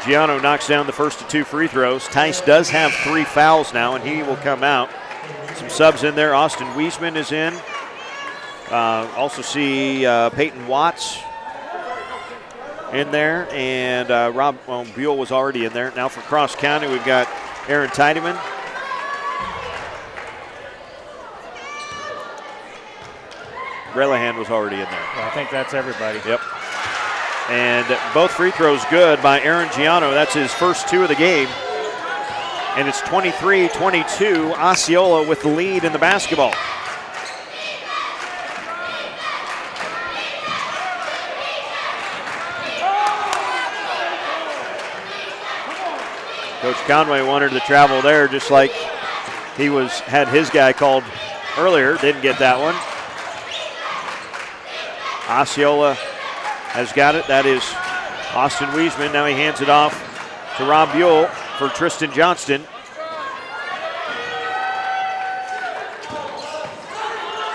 Giano knocks down the first of 2 free throws. Tice does have 3 fouls now, and he will come out. Some subs in there. Austin Wiesman is in. Also see Peyton Watts in there, and Buell was already in there. Now for Cross County, we've got Aaron Tiedemann. Relihan was already in there. I think that's everybody. Yep. And both free throws good by Aaron Giano. That's his first 2 of the game. And it's 23-22, Osceola with the lead in the basketball. Coach Conway wanted to travel there just like he had his guy called earlier. Didn't get that one. Osceola has got it. That is Austin Wiesman. Now he hands it off to Rob Buell for Tristan Johnston.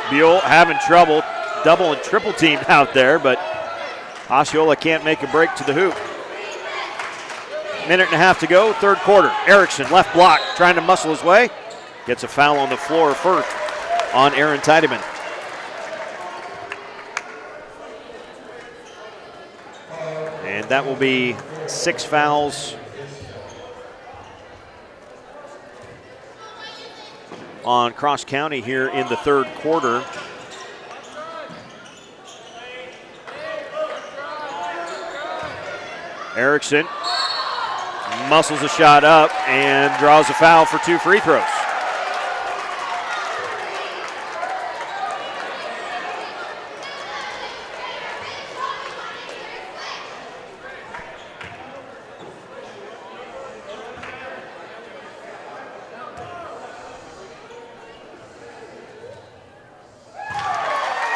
Buell having trouble, double and triple teamed out there, but Osceola can't make a break to the hoop. Minute and a half to go, third quarter. Erickson, left block, trying to muscle his way. Gets a foul on the floor first on Aaron Tiedemann. And that will be 6 fouls on Cross County here in the third quarter. Erickson muscles a shot up and draws a foul for 2 free throws.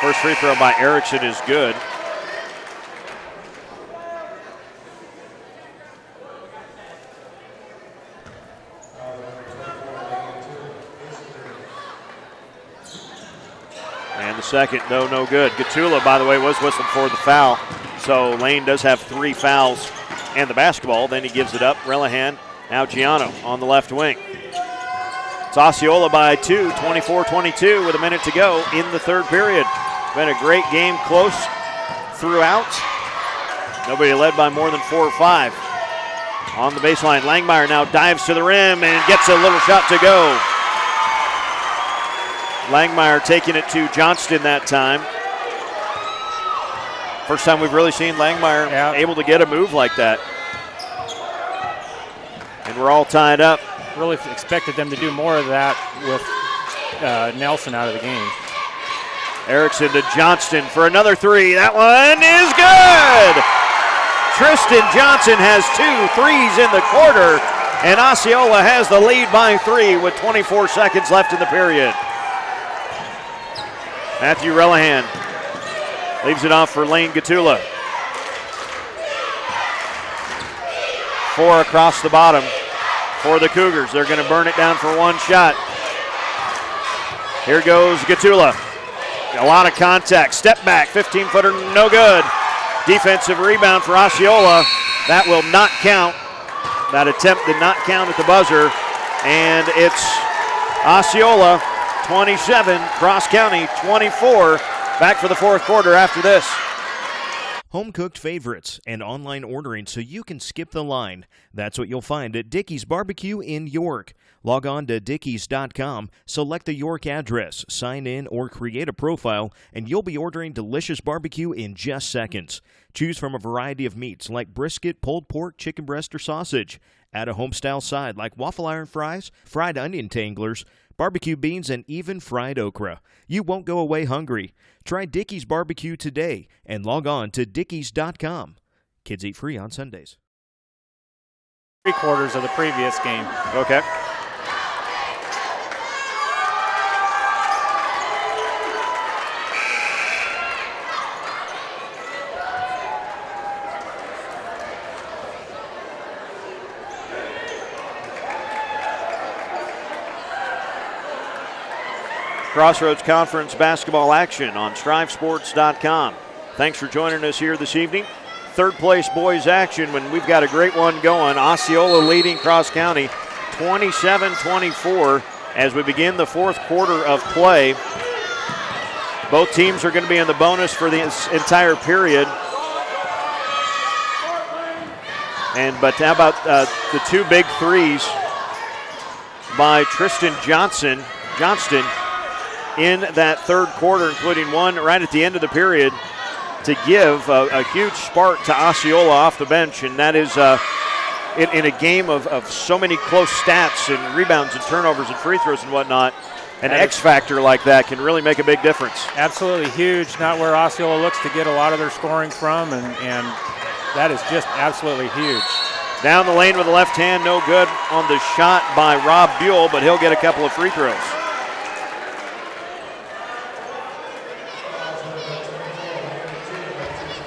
First free throw by Erickson is good. And the second, no good. Gatula, by the way, was whistled for the foul. So Lane does have 3 fouls and the basketball. Then he gives it up. Relihan, now Giano on the left wing. It's Osceola by 2, 24-22 with a minute to go in the third period. Been a great game, close throughout. Nobody led by more than 4 or 5. On the baseline, Langmeyer now dives to the rim and gets a little shot to go. Langmeyer taking it to Johnston that time. First time we've really seen Langmeyer able to get a move like that. And we're all tied up. Really expected them to do more of that with Nelson out of the game. Erickson to Johnston for another 3. That one is good! Tristan Johnson has 2 threes in the quarter, and Osceola has the lead by 3 with 24 seconds left in the period. Matthew Relihan leaves it off for Lane Gatula. 4 across the bottom for the Cougars. They're going to burn it down for 1 shot. Here goes Gatula. A lot of contact. Step back, 15-footer, no good. Defensive rebound for Osceola. That will not count. That attempt did not count at the buzzer. And it's Osceola 27, Cross County 24. Back for the fourth quarter after this. Home-cooked favorites and online ordering so you can skip the line. That's what you'll find at Dickey's Barbecue in York. Log on to dickeys.com, select the York address, sign in, or create a profile, and you'll be ordering delicious barbecue in just seconds. Choose from a variety of meats like brisket, pulled pork, chicken breast, or sausage. Add a home-style side like waffle iron fries, fried onion tanglers, barbecue beans, and even fried okra. You won't go away hungry. Try Dickey's Barbecue today and log on to dickeys.com. Kids eat free on Sundays. 3/4 of the previous game. Okay. Crossroads Conference basketball action on StriveSports.com. Thanks for joining us here this evening. Third place boys action when we've got a great one going. Osceola leading Cross County 27-24 as we begin the fourth quarter of play. Both teams are going to be in the bonus for the entire period. But how about the two big threes by Tristan Johnston in that third quarter, including one right at the end of the period to give a huge spark to Osceola off the bench. And that is in a game of so many close stats and rebounds and turnovers and free throws and whatnot, an X factor like that can really make a big difference. Absolutely huge. Not where Osceola looks to get a lot of their scoring from, and that is just absolutely huge. Down the lane with the left hand, no good on the shot by Rob Buell, but he'll get a couple of free throws.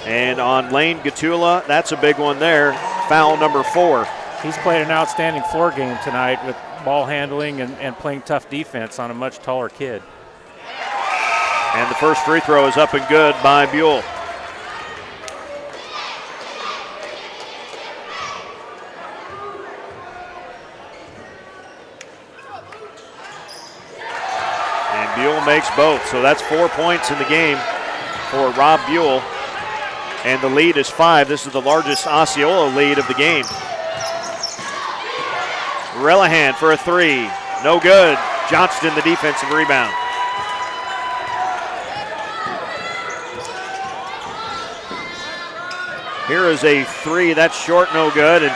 And on Lane Gatula, that's a big one there. Foul number 4. He's played an outstanding floor game tonight with ball handling and playing tough defense on a much taller kid. And the first free throw is up and good by Buell. And Buell makes both, so that's 4 points in the game for Rob Buell. And the lead is 5. This is the largest Osceola lead of the game. Relihan for a 3. No good. Johnston the defensive rebound. Here is a 3. That's short, no good. And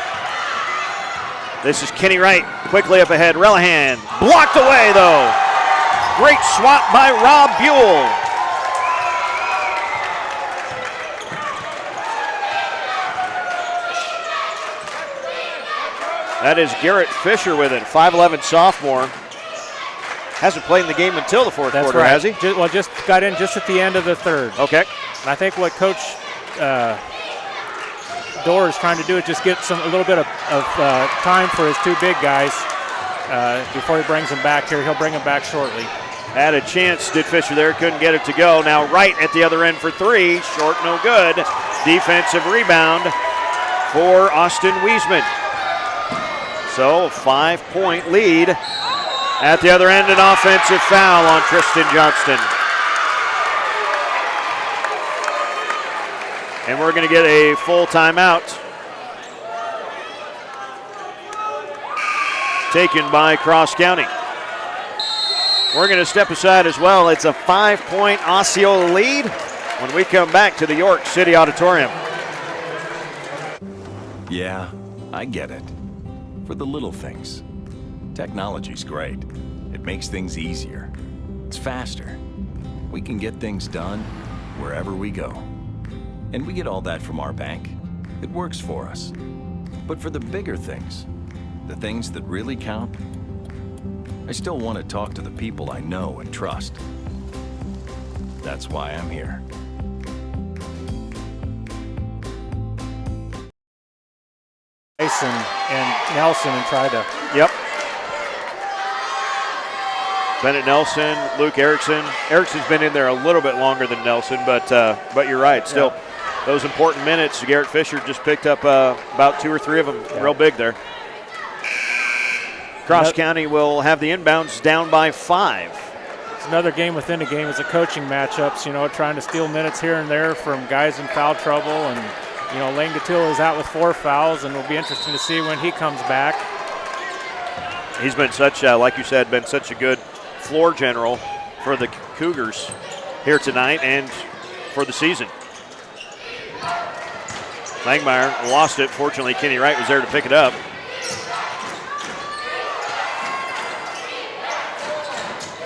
this is Kenny Wright quickly up ahead. Relihan blocked away though. Great swat by Rob Buell. That is Garrett Fisher with it, 5'11" sophomore. Hasn't played in the game until the fourth quarter, right. has he? Just got in just at the end of the third. Okay. And I think what Coach Dorr is trying to do is just get a little bit of time for his two big guys before he brings them back here. He'll bring them back shortly. Had a chance, did Fisher there, couldn't get it to go. Now Wright at the other end for 3, short, no good. Defensive rebound for Austin Wiesman. So a 5-point lead. At the other end, an offensive foul on Tristan Johnston. And we're going to get a full timeout taken by Cross County. We're going to step aside as well. It's a 5-point Osceola lead when we come back to the York City Auditorium. Yeah, I get it. For the little things. Technology's great. It makes things easier. It's faster. We can get things done wherever we go. And we get all that from our bank. It works for us. But for the bigger things, the things that really count, I still want to talk to the people I know and trust. That's why I'm here. Mason and Nelson and try to. Yep. Bennett Nelson, Luke Erickson. Erickson's been in there a little bit longer than Nelson, but you're right. Still, those important minutes. Garrett Fisher just picked up about 2 or 3 of them. Yeah. Real big there. Cross County will have the inbounds down by 5. It's another game within a game. It's a coaching matchups. You know, trying to steal minutes here and there from guys in foul trouble, and you know, Lane Gatula is out with 4 fouls, and it'll be interesting to see when he comes back. He's been such, like you said, been such a good floor general for the Cougars here tonight and for the season. Langmeyer lost it. Fortunately, Kenny Wright was there to pick it up.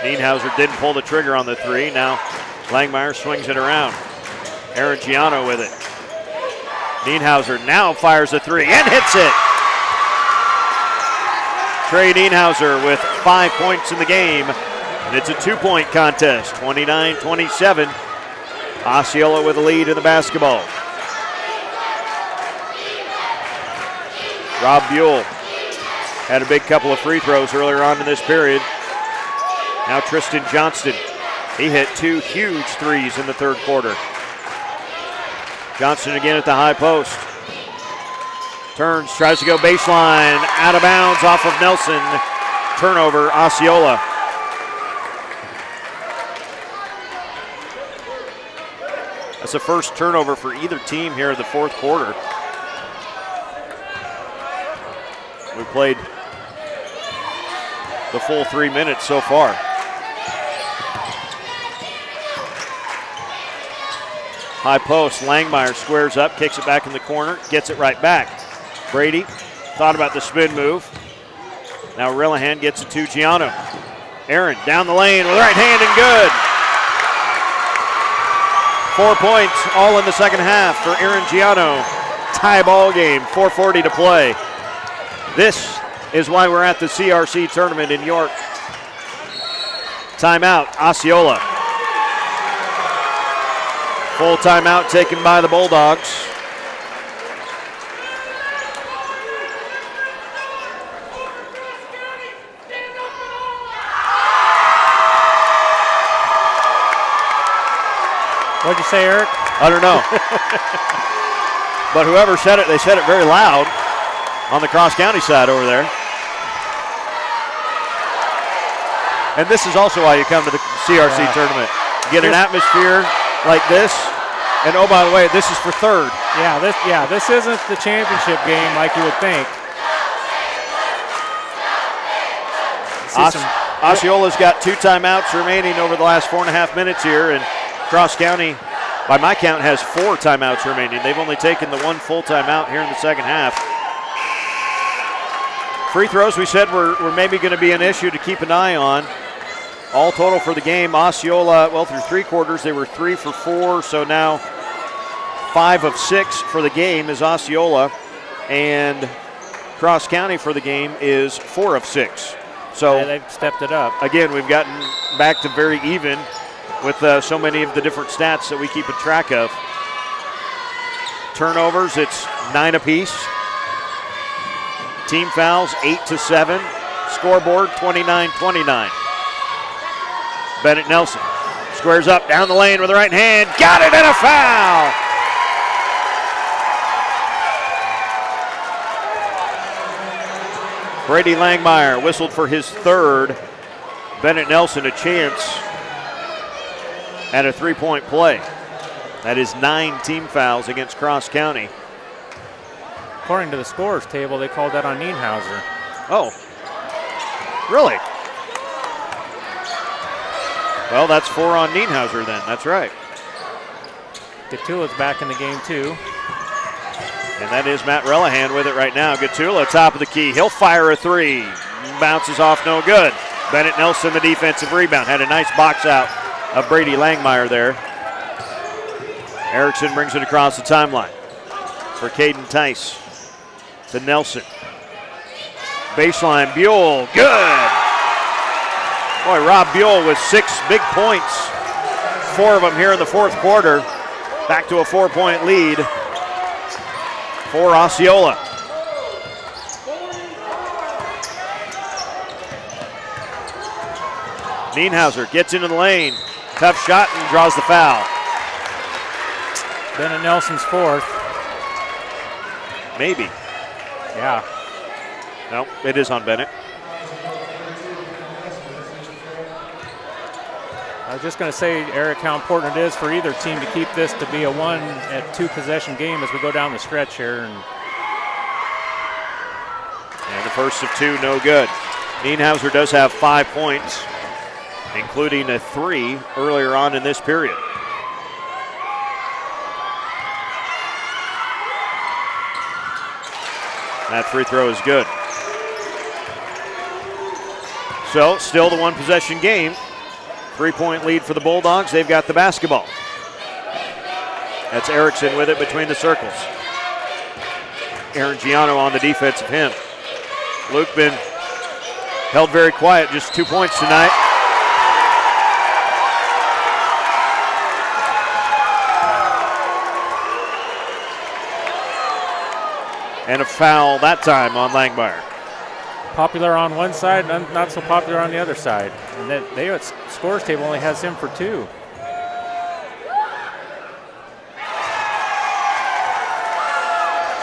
Nienhauser didn't pull the trigger on the three. Now Langmeyer swings it around. Aaron Giano with it. Nienhauser now fires a three and hits it. Trey Nienhauser with 5 points in the game, and it's a 2-point contest, 29-27. Osceola with a lead in the basketball. Rob Buell had a big couple of free throws earlier on in this period. Now Tristan Johnston, he hit 2 huge threes in the third quarter. Johnston again at the high post. Turns, tries to go baseline, out of bounds off of Nelson. Turnover, Osceola. That's the first turnover for either team here in the fourth quarter. We played the full 3 minutes so far. High post, Langmeyer squares up, kicks it back in the corner, gets it right back. Brady thought about the spin move. Now Relihan gets it to Giano. Aaron down the lane with right hand and good. 4 points all in the second half for Aaron Giano. Tie ball game, 4:40 to play. This is why we're at the CRC tournament in York. Timeout, Osceola. Full timeout taken by the Bulldogs. What'd you say, Eric? I don't know. But whoever said it, they said it very loud on the cross-county side over there. And this is also why you come to the CRC tournament. Get an atmosphere like this. And oh, by the way, this is for third. This isn't the championship game like you would think. Osceola's got 2 timeouts remaining over the last 4.5 minutes here, and Cross County, by my count, has 4 timeouts remaining. They've only taken the 1 full timeout here in the second half. Free throws, we said, were maybe going to be an issue to keep an eye on. All total for the game, Osceola, well, through 3 quarters, they were 3 for 4, so now 5 of 6 for the game is Osceola, and Cross County for the game is 4 of 6. So they've stepped it up. Again, we've gotten back to very even with so many of the different stats that we keep a track of. Turnovers, it's 9 apiece. Team fouls, 8-7. Scoreboard, 29-29. Bennett Nelson squares up down the lane with the right hand. Got it, and a foul! Brady Langmeyer whistled for his 3rd. Bennett Nelson a chance at a 3-point play. That is 9 team fouls against Cross County. According to the scorers table, they called that on Nienhauser. Oh, really? Well, that's 4 on Nienhauser then. That's right. Gatula's back in the game too. And that is Matt Relihan with it right now. Gatula, top of the key. He'll fire a 3. Bounces off, no good. Bennett Nelson, the defensive rebound. Had a nice box out of Brady Langmeyer there. Erickson brings it across the timeline for Caden Tice to Nelson. Baseline, Buell, good. Boy, Rob Buell with 6 big points. 4 of them here in the fourth quarter. Back to a 4-point lead for Osceola. Nienhauser gets into the lane. Tough shot and draws the foul. Bennett Nelson's 4th. Maybe. Yeah. No, it is on Bennett. I was just going to say, Eric, how important it is for either team to keep this to be a 1 at 2 possession game as we go down the stretch here. And the first of 2, no good. Nienhauser does have 5 points, including a 3 earlier on in this period. That free throw is good. So, still the one-possession game. 3-point lead for the Bulldogs. They've got the basketball. That's Erickson with it between the circles. Aaron Giano on the defense of him. Luke been held very quiet, just 2 points tonight. And a foul that time on Langmeyer. Popular on one side, not so popular on the other side. And they at scores table only has him for 2.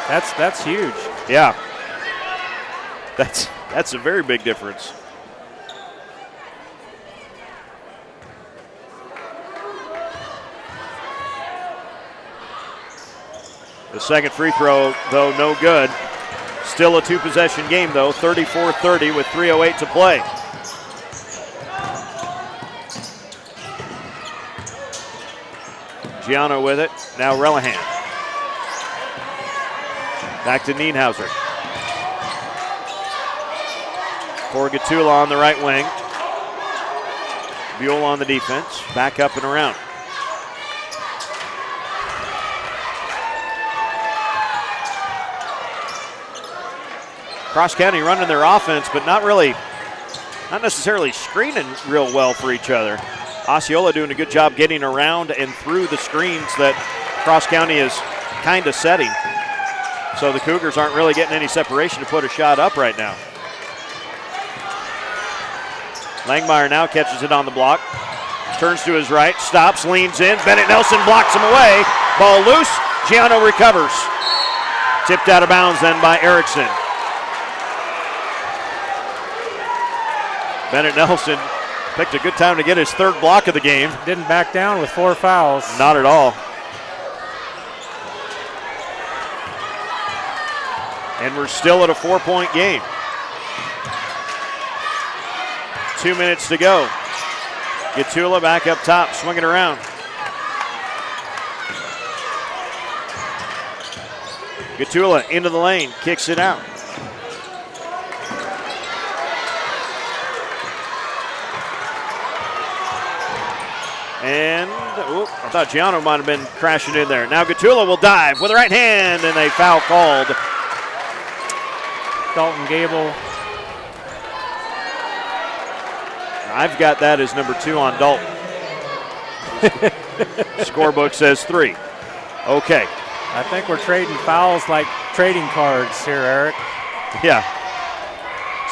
That's huge. Yeah. That's a very big difference. The second free throw, though, no good. Still a two-possession game, though, 34-30 with 3:08 to play. Giano with it, now Relihan. Back to Nienhauser. For Gatula on the right wing. Buell on the defense, back up and around. Cross County running their offense, but not necessarily screening real well for each other. Osceola doing a good job getting around and through the screens that Cross County is kind of setting. So the Cougars aren't really getting any separation to put a shot up right now. Langmeyer now catches it on the block. Turns to his right, stops, leans in. Bennett Nelson blocks him away. Ball loose. Giano recovers. Tipped out of bounds then by Erickson. Bennett Nelson picked a good time to get his third block of the game. Didn't back down with 4 fouls. Not at all. And we're still at a 4-point game. 2 minutes to go. Gatula back up top, swinging around. Gatula into the lane, kicks it out. And I thought Giano might have been crashing in there. Now Gatula will dive with the right hand, and a foul called. Dalton Gable. I've got that as number 2 on Dalton. Scorebook says 3. Okay. I think we're trading fouls like trading cards here, Eric. Yeah.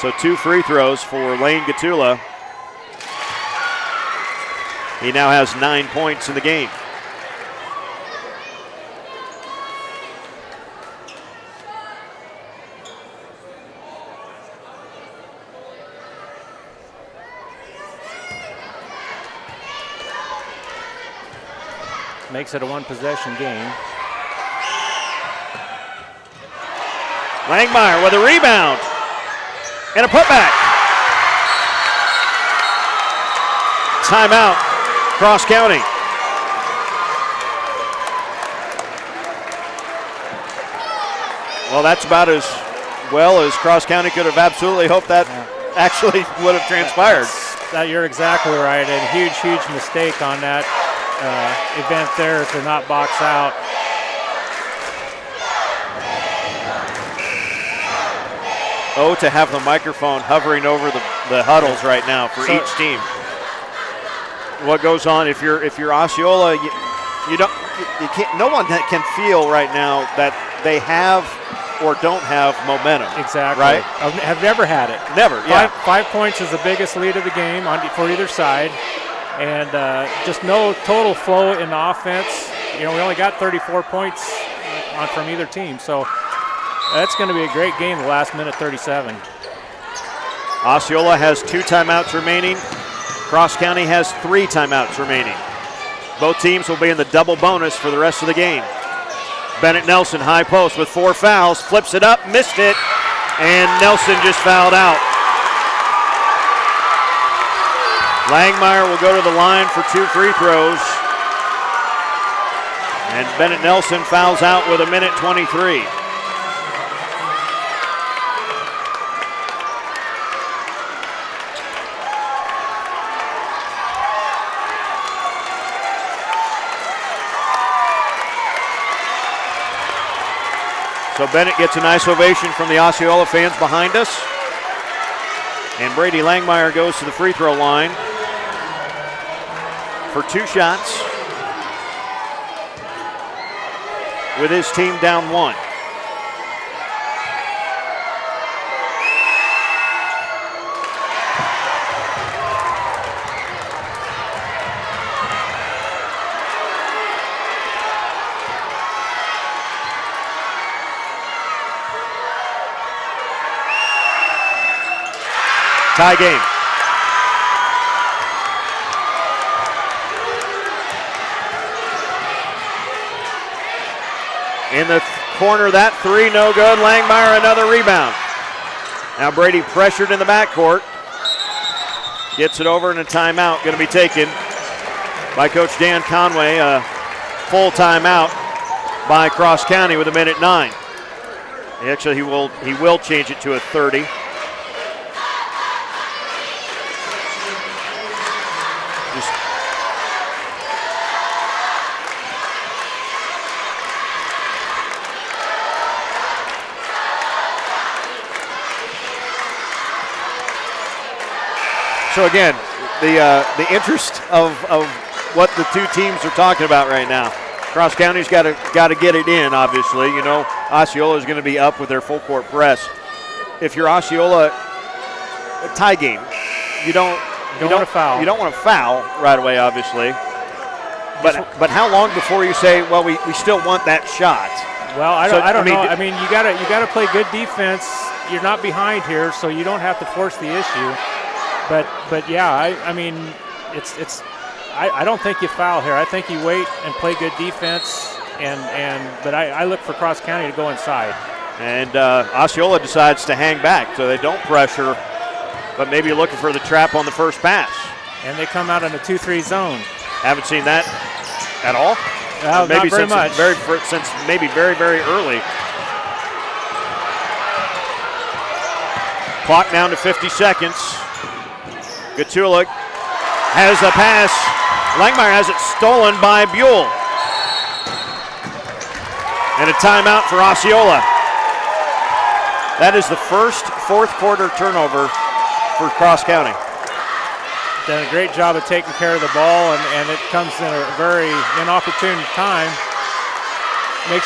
So 2 free throws for Lane Gatula. He now has 9 points in the game. Makes it a one-possession game. Langmeyer with a rebound and a putback. Timeout, Cross County. Well, that's about as well as Cross County could have absolutely hoped that actually would have transpired. You're exactly right, and huge mistake on that event there to not box out. Oh, to have the microphone hovering over the huddles right now for each team. What goes on if you're Osceola? You can't. No one can feel right now that they have or don't have momentum. Exactly. Right? Have never had it. Never. Yeah. 5 points is the biggest lead of the game for either side, and just no total flow in the offense. We only got 34 points from either team, so that's going to be a great game. The last minute 37. Osceola has 2 timeouts remaining. Cross County has 3 timeouts remaining. Both teams will be in the double bonus for the rest of the game. Bennett Nelson, high post with 4 fouls, flips it up, missed it, and Nelson just fouled out. Langmeyer will go to the line for 2 free throws. And Bennett Nelson fouls out with 1:23. So Bennett gets a nice ovation from the Osceola fans behind us. And Brady Langmeyer goes to the free throw line for 2 shots with his team down 1. Tie game. In the corner, that 3, no good. Langmeyer, another rebound. Now Brady pressured in the backcourt. Gets it over, and a timeout going to be taken by Coach Dan Conway. A full timeout by Cross County with 1:09. Actually, he will change it to a 30. So again, the interest of what the two teams are talking about right now. Cross County's got to get it in. Obviously, you know Osceola is going to be up with their full court press. If you're Osceola, a tie game, you don't want to foul. You don't want to foul right away, obviously. But how long before you say, well, we still want that shot? Well, I don't know. I mean, you gotta play good defense. You're not behind here, so you don't have to force the issue. But yeah, I mean, I don't think you foul here. I think you wait and play good defense, but I look for Cross County to go inside. And Osceola decides to hang back, so they don't pressure, but maybe looking for the trap on the first pass. And they come out in a 2-3 zone. Haven't seen that at all. Maybe not very much. Since maybe very, very early. Clock down to 50 seconds. Gatula has a pass. Langmeyer has it stolen by Buell. And a timeout for Osceola. That is the first fourth quarter turnover for Cross County. Done a great job of taking care of the ball, and it comes in a very inopportune time. It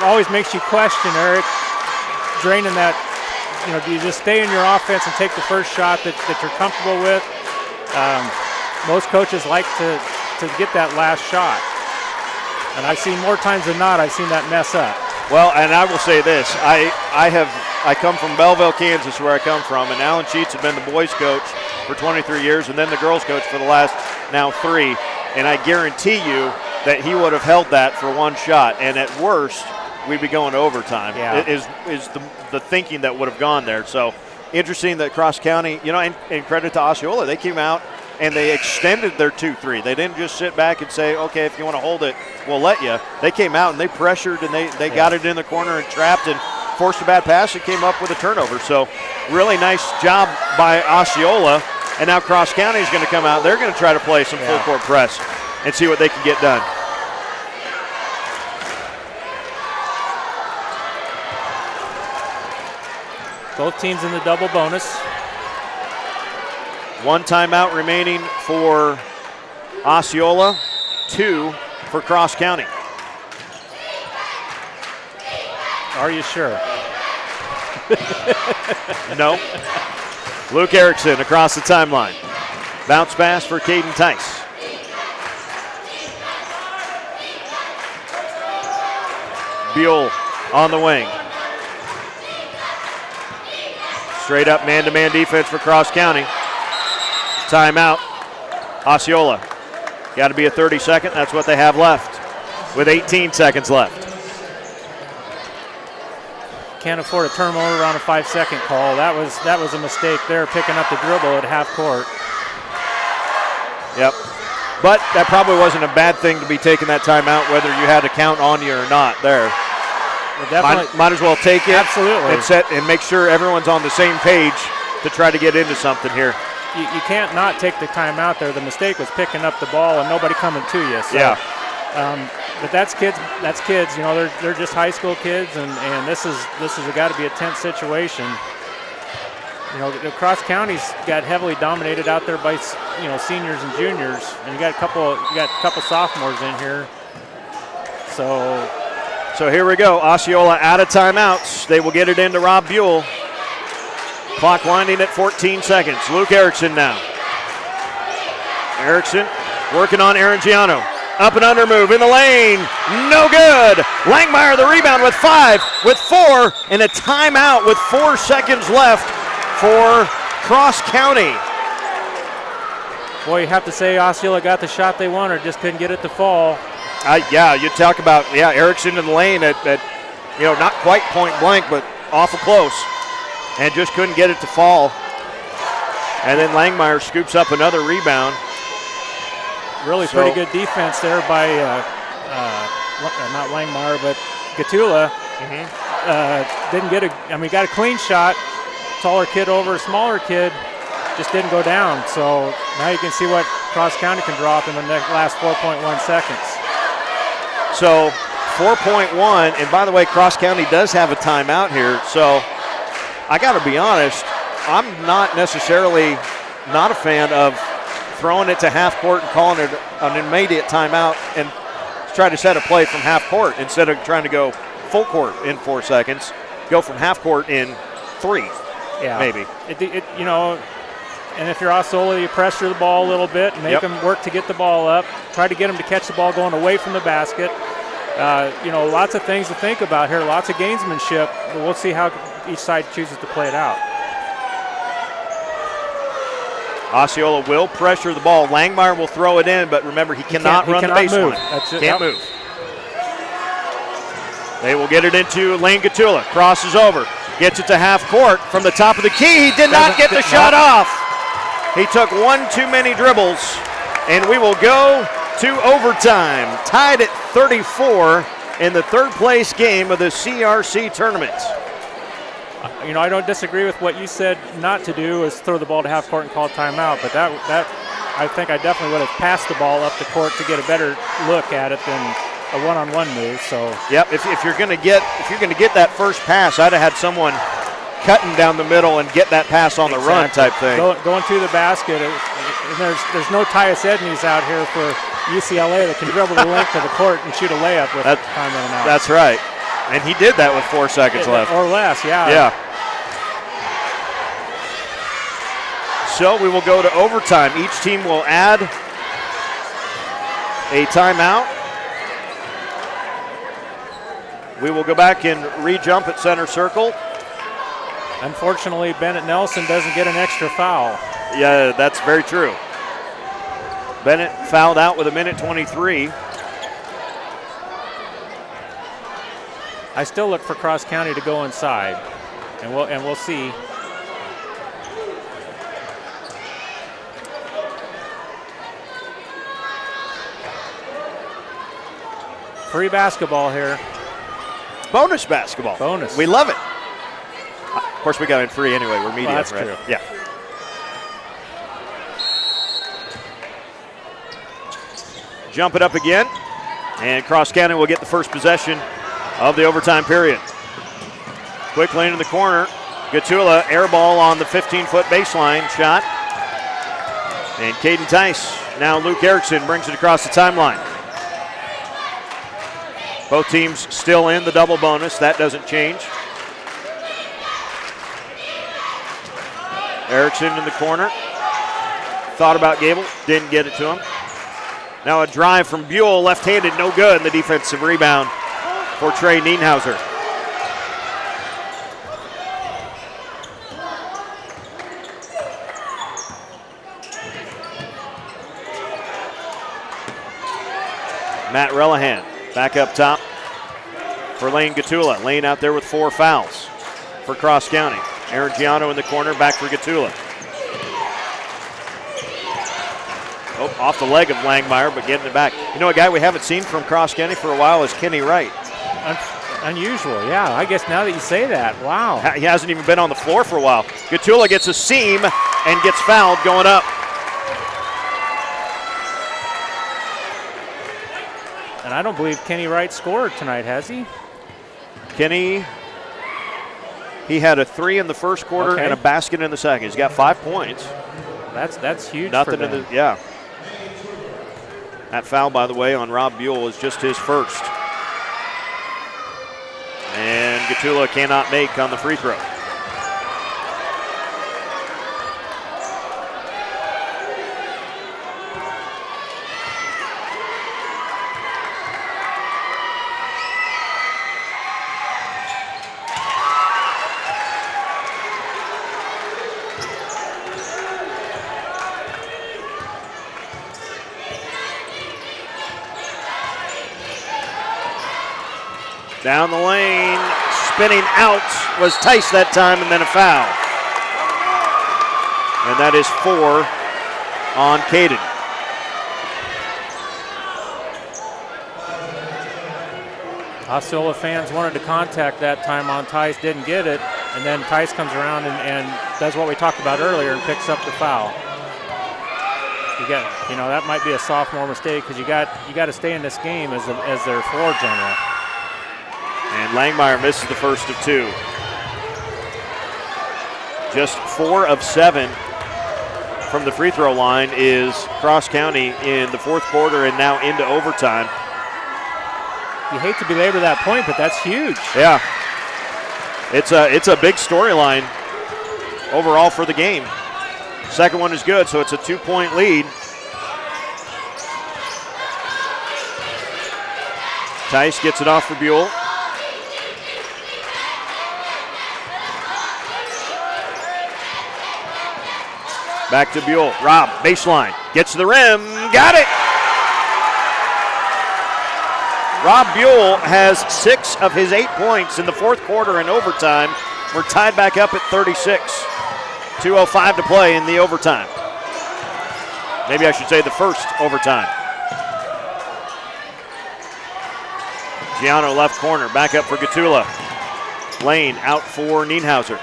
always makes you question, Eric, draining that. You know, do you just stay in your offense and take the first shot that you're comfortable with? Most coaches like to get that last shot. And I've seen more times than not, I've seen that mess up. Well, and I will say this. I come from Belleville, Kansas, where I come from, and Alan Sheets had been the boys coach for 23 years and then the girls coach for the last now 3. And I guarantee you that he would have held that for one shot. And at worst, we'd be going to overtime. Yeah. Is the thinking that would have gone there. So interesting that Cross County, you know, and credit to Osceola, they came out and they extended their 2-3. They didn't just sit back and say, okay, if you want to hold it, we'll let you. They came out and they pressured and they got it in the corner and trapped and forced a bad pass and came up with a turnover. So really nice job by Osceola. And now Cross County is going to come out. They're going to try to play some full court press and see what they can get done. Both teams in the double bonus. One timeout remaining for Osceola, 2 for Cross County. Are you sure? No. Luke Erickson across the timeline. Bounce pass for Caden Tice. Buell on the wing. Straight up man-to-man defense for Cross County. Timeout. Osceola. Got to be a 30-second. That's what they have left with 18 seconds left. Can't afford a turnover on a 5-second call. That was a mistake there, picking up the dribble at half court. Yep. But that probably wasn't a bad thing to be taking that timeout, whether you had a count on you or not there. Might as well take it. Absolutely. And make sure everyone's on the same page to try to get into something here. You can't not take the timeout there. The mistake was picking up the ball and nobody coming to you. So. Yeah. But that's kids. That's kids. You know, they're just high school kids, and this is got to be a tense situation. You know, the Cross County's got heavily dominated out there by seniors and juniors, and you got a couple sophomores in here. So here we go. Osceola out of timeouts. They will get it into Rob Buell. Clock winding at 14 seconds. Luke Erickson now. Erickson working on Arangiano. Up and under move in the lane. No good. Langmeyer the rebound with 5, with 4, and a timeout with 4 seconds left for Cross County. Boy, you have to say Osceola got the shot they wanted, just couldn't get it to fall. Yeah, you talk about Erickson in the lane at not quite point blank, but awful close, and just couldn't get it to fall. And then Langmeyer scoops up another rebound. Really pretty good defense there by not Langmeyer, but Gatula. Didn't get got a clean shot. Taller kid over a smaller kid, just didn't go down. So now you can see what Cross County can drop in the last 4.1 seconds. So 4.1, and by the way, Cross County does have a timeout here. So I got to be honest, I'm not necessarily not a fan of throwing it to half court and calling it an immediate timeout and try to set a play from half court instead of trying to go full court in 4 seconds. Go from half court in 3, maybe. And if you're Osceola, you pressure the ball a little bit, make them work to get the ball up, try to get them to catch the ball going away from the basket. Lots of things to think about here, lots of gamesmanship. We'll see how each side chooses to play it out. Osceola will pressure the ball. Langmeyer will throw it in, but remember, he cannot run the baseline. Can't move. They will get it into Lane Gatula. Crosses over. Gets it to half court from the top of the key. He did not get the shot off. He took one too many dribbles, and we will go to overtime. Tied at 34 in the third place game of the CRC tournament. I don't disagree with what you said not to do is throw the ball to half court and call timeout, but that I think I definitely would have passed the ball up the court to get a better look at it than a one-on-one move. So if you're going to get that first pass, I'd have had someone cutting down the middle and get that pass on the run type thing. Going to the basket. And there's no Tyus Edneys out here for UCLA that can dribble the length of the court and shoot a layup with time running out. That's right. And he did that with 4 seconds left. Or less, yeah. Yeah. So we will go to overtime. Each team will add a timeout. We will go back and re-jump at center circle. Unfortunately, Bennett Nelson doesn't get an extra foul. Yeah, that's very true. Bennett fouled out with 1:23. I still look for Cross County to go inside, and we'll see. Free basketball here. Bonus basketball. Bonus. We love it. Of course, we got it free anyway. We're media, that's right? True. Yeah. Jump it up again, and Cross County will get the first possession of the overtime period. Quick lane in the corner. Gatula air ball on the 15-foot baseline shot. And Caden Tice, now Luke Erickson brings it across the timeline. Both teams still in the double bonus. That doesn't change. Erickson in the corner. Thought about Gable, didn't get it to him. Now a drive from Buell, left-handed, no good, and the defensive rebound for Trey Nienhauser. Matt Relihan back up top for Lane Gatula. Lane out there with 4 fouls for Cross County. Arangiano in the corner, back for Gatula. Oh, off the leg of Langmeyer, but getting it back. You know, a guy we haven't seen from Cross County for a while is Kenny Wright. Unusual, yeah. I guess now that you say that, wow. He hasn't even been on the floor for a while. Gatula gets a seam and gets fouled going up. And I don't believe Kenny Wright scored tonight, has he? Kenny, he had a 3 in the first quarter and a basket in the second. He's got 5 points. That's huge. Nothing for in them. the, yeah. That foul, by the way, on Rob Buell is just his first. And Gatula cannot make on the free throw. Down the lane, spinning out was Tice that time, and then a foul. And that is 4 on Caden. Osceola fans wanted to contact that time on Tice, didn't get it, and then Tice comes around and does what we talked about earlier and picks up the foul. That might be a sophomore mistake because you got to stay in this game as their floor general. And Langmeyer misses the first of 2. Just 4 of 7 from the free throw line is Cross County in the fourth quarter and now into overtime. You hate to belabor that point, but that's huge. Yeah, it's a big storyline overall for the game. Second one is good, so it's a 2-point lead. Tice gets it off for Buell. Back to Buell. Rob, baseline. Gets to the rim. Got it! Rob Buell has 6 of his 8 points in the fourth quarter and overtime. We're tied back up at 36. 2:05 to play in the overtime. Maybe I should say the first overtime. Giano left corner. Back up for Gatula. Lane out for Nienhauser.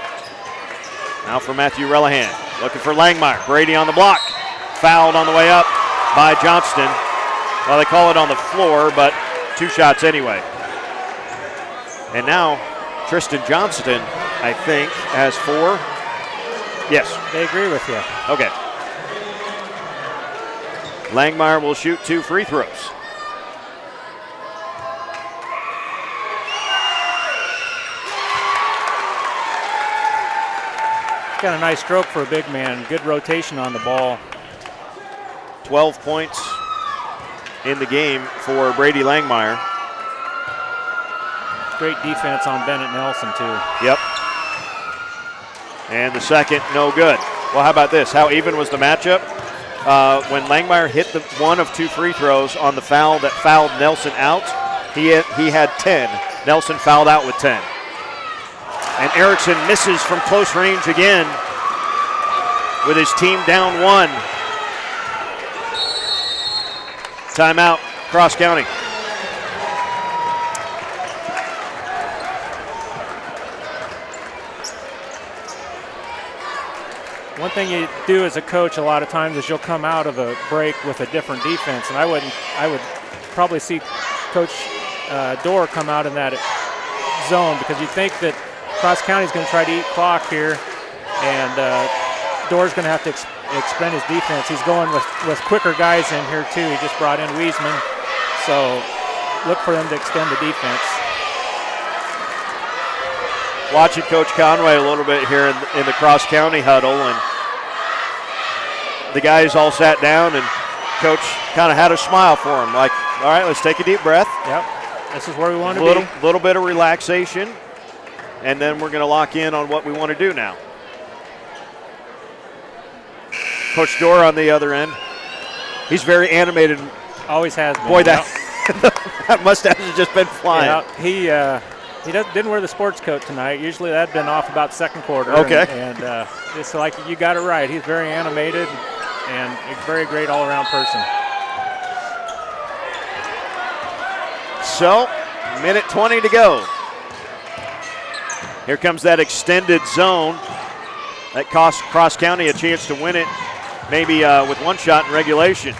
Now for Matthew Relihan. Looking for Langmeyer. Brady on the block. Fouled on the way up by Johnston. Well, they call it on the floor, but 2 shots anyway. And now Tristan Johnston, I think, has 4. Yes. They agree with you. Okay. Langmeyer will shoot 2 free throws. Got a nice stroke for a big man. Good rotation on the ball. 12 points in the game for Brady Langmeyer. Great defense on Bennett Nelson, too. Yep. And the second, no good. Well, how about this? How even was the matchup? When Langmeyer hit the 1 of 2 free throws on the foul that fouled Nelson out, he had 10. Nelson fouled out with 10. And Erickson misses from close range again with his team down 1. Timeout, Cross County. One thing you do as a coach a lot of times is you'll come out of a break with a different defense, and I would probably see Coach Dorr come out in that zone because you think that Cross County is going to try to eat clock here, and Dorr's going to have to expend his defense. He's going with quicker guys in here too. He just brought in Wiesman, so look for them to extend the defense. Watching Coach Conway a little bit here in the Cross County huddle, and the guys all sat down, and Coach kind of had a smile for him, like, all right, let's take a deep breath. Yep, this is where we want to be. A little bit of relaxation, and then we're going to lock in on what we want to do now. Coach Dorr on the other end. He's very animated. Always has been. Boy, that mustache has just been flying. Yeah, he didn't wear the sports coat tonight. Usually that'd been off about second quarter. Okay. And it's like you got it right. He's very animated and a very great all-around person. So, minute 20 to go. Here comes that extended zone. That cost Cross County a chance to win it, maybe with 1 shot in regulation.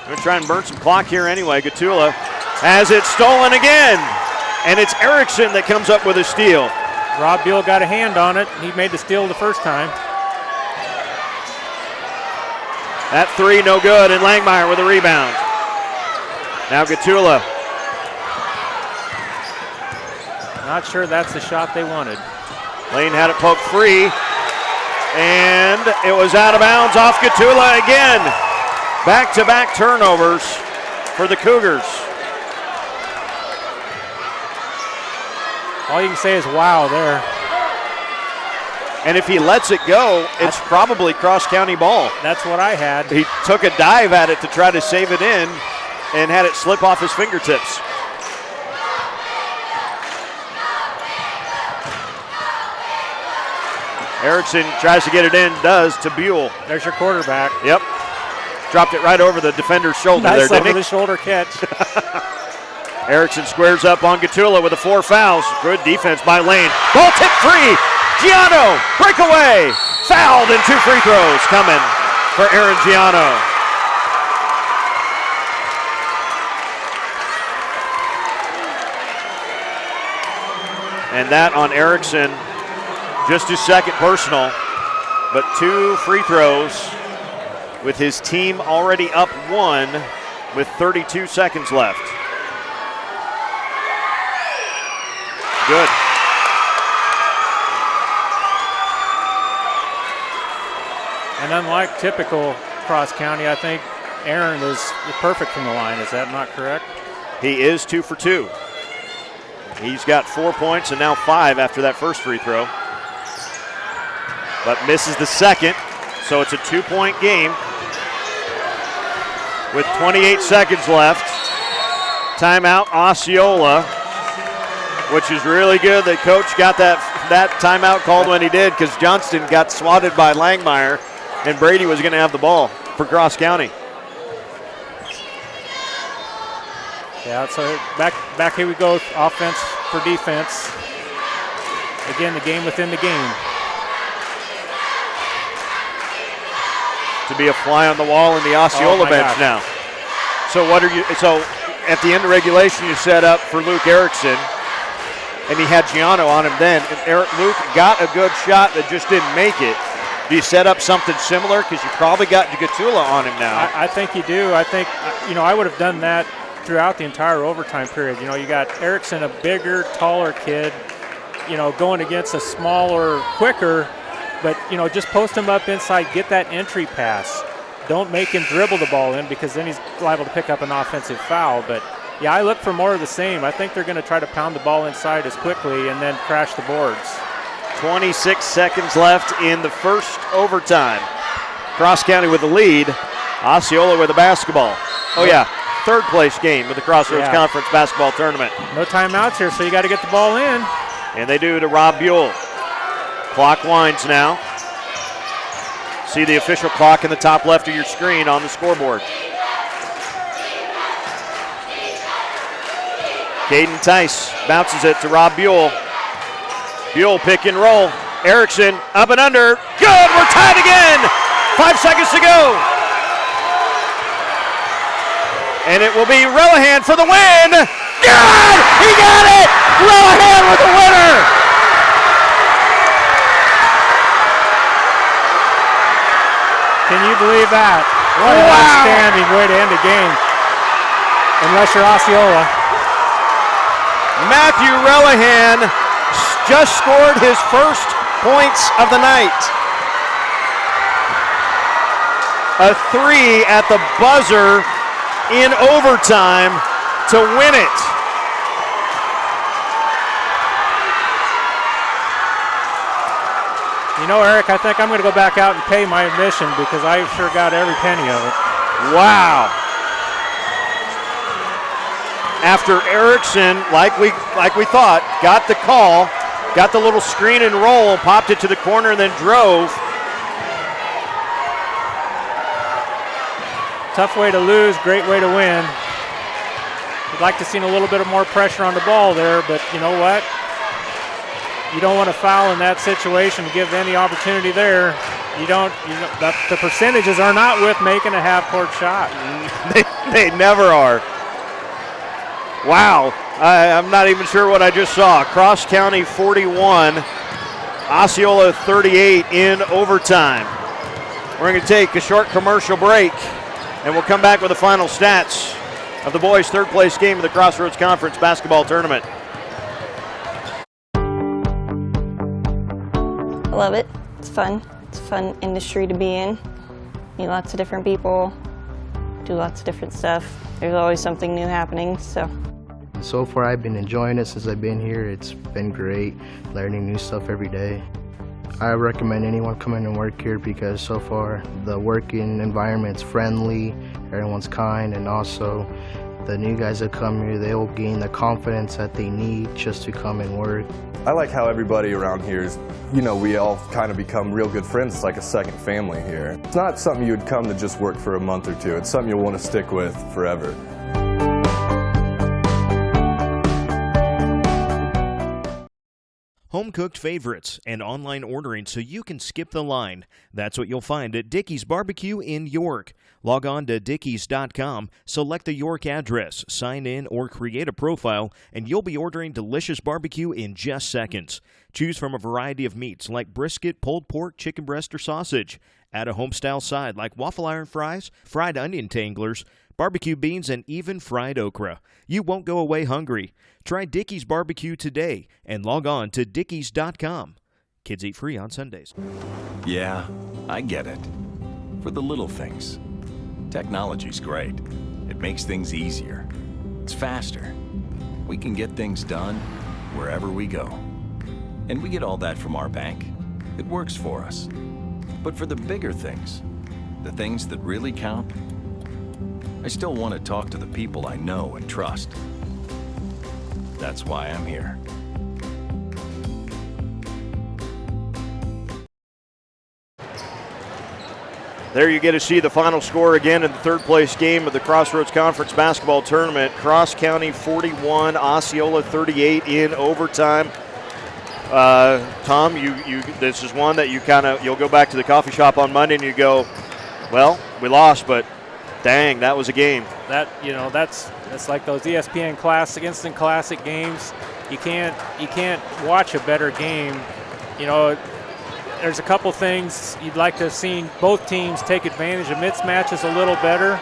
We're going to try and burn some clock here anyway. Gatula Has it stolen again. And it's Erickson that comes up with a steal. Rob Buell got a hand on it. He made the steal the first time. That three, no good, and Langmeyer with a rebound. Now Gatula. Not sure that's the shot they wanted. Lane had it poked free, and it was out of bounds off Gatula again. Back-to-back turnovers for the Cougars. All you can say is wow there. And if he lets it go, it's probably cross-county ball. That's what I had. He took a dive at it to try to save it in and had it slip off his fingertips. Erickson tries to get it in, does, to Buell. There's your quarterback. Yep. Dropped it right over the defender's shoulder Nice there, didn't over he? the shoulder catch. Erickson squares up on Gatula with the 4 fouls. Good defense by Lane. Ball tip free. Giano, breakaway. Fouled and 2 free throws coming for Aaron Giano. And that on Erickson, just his second personal, but 2 free throws with his team already up 1 with 32 seconds left. Good. And unlike typical cross county, I think Aaron is perfect from the line. Is that not correct? He is 2 for 2. He's got 4 points and now 5 after that first free throw. But misses the second, so it's a 2-point game with 28 seconds left. Timeout, Osceola, which is really good that Coach got that timeout called when he did, because Johnston got swatted by Langmeyer, and Brady was going to have the ball for Cross County. Yeah, so back here we go, offense for defense. Again, the game within the game. To be a fly on the wall in the Osceola bench now. So at the end of regulation, you set up for Luke Erickson, and he had Giano on him then. And Luke got a good shot that just didn't make it. Do you set up something similar? Because you probably got Gatula on him now. I think you do. I think, I would have done that throughout the entire overtime period. You got Erickson, a bigger, taller kid, going against a smaller, quicker, but, just post him up inside, get that entry pass. Don't make him dribble the ball in, because then he's liable to pick up an offensive foul. But, yeah, I look for more of the same. I think they're going to try to pound the ball inside as quickly and then crash the boards. 26 seconds left in the first overtime. Cross County with the lead. Osceola with the basketball. Oh, yeah. Third place game with the Crossroads Conference basketball tournament. No timeouts here, so you got to get the ball in. And they do to Rob Buell. Clock winds now. See the official clock in the top left of your screen on the scoreboard. Caden Tice bounces it to Rob Buell. Buell pick and roll. Erickson up and under. Good, we're tied again. 5 seconds to go. And it will be Relihan for the win. Good, he got it. Relihan with the winner. Can you believe that? What an outstanding way to end the game. Unless you're Osceola. Matthew Relihan just scored his first points of the night. A 3 at the buzzer in overtime to win it. Eric, I think I'm going to go back out and pay my admission, because I sure got every penny of it. Wow. After Erickson, like we thought, got the call, got the little screen and roll, popped it to the corner, and then drove. Tough way to lose, great way to win. We'd like to see a little bit of more pressure on the ball there, but you know what? You don't want to foul in that situation, give any opportunity there. The percentages are not with making a half-court shot. They never are. Wow, I'm not even sure what I just saw. Cross County 41, Osceola 38 in overtime. We're going to take a short commercial break, and we'll come back with the final stats of the boys' third place game of the Crossroads Conference basketball tournament. I love it. It's fun. It's a fun industry to be in. Meet lots of different people, do lots of different stuff. There's always something new happening, So far, I've been enjoying it since I've been here. It's been great, learning new stuff every day. I recommend anyone coming and work here because so far the working environment's friendly, everyone's kind, and also the new guys that come here, they will gain the confidence that they need just to come and work. I like how everybody around here is, we all kind of become real good friends. It's like a second family here. It's not something you would come to just work for a month or two. It's something you'll want to stick with forever. Home-cooked favorites and online ordering so you can skip the line. That's what you'll find at Dickey's Barbecue in York. Log on to dickeys.com, select the York address, sign in, or create a profile, and you'll be ordering delicious barbecue in just seconds. Choose from a variety of meats like brisket, pulled pork, chicken breast, or sausage. Add a home-style side like waffle iron fries, fried onion tanglers, barbecue beans, and even fried okra. You won't go away hungry. Try Dickey's Barbecue today and log on to dickeys.com. Kids eat free on Sundays. Yeah, I get it. For the little things. Technology's great. It makes things easier. It's faster. We can get things done wherever we go. And we get all that from our bank. It works for us. But for the bigger things, the things that really count, I still want to talk to the people I know and trust. That's why I'm here. There you get to see the final score again in the third place game of the Crossroads Conference basketball tournament. Cross County 41, Osceola 38 in overtime. Tom, this is one that you'll go back to the coffee shop on Monday and you go, well, we lost, but dang, that was a game. That's like those ESPN Classic, Instant Classic games. You can't watch a better game. There's a couple things you'd like to have seen both teams take advantage of mismatches a little better.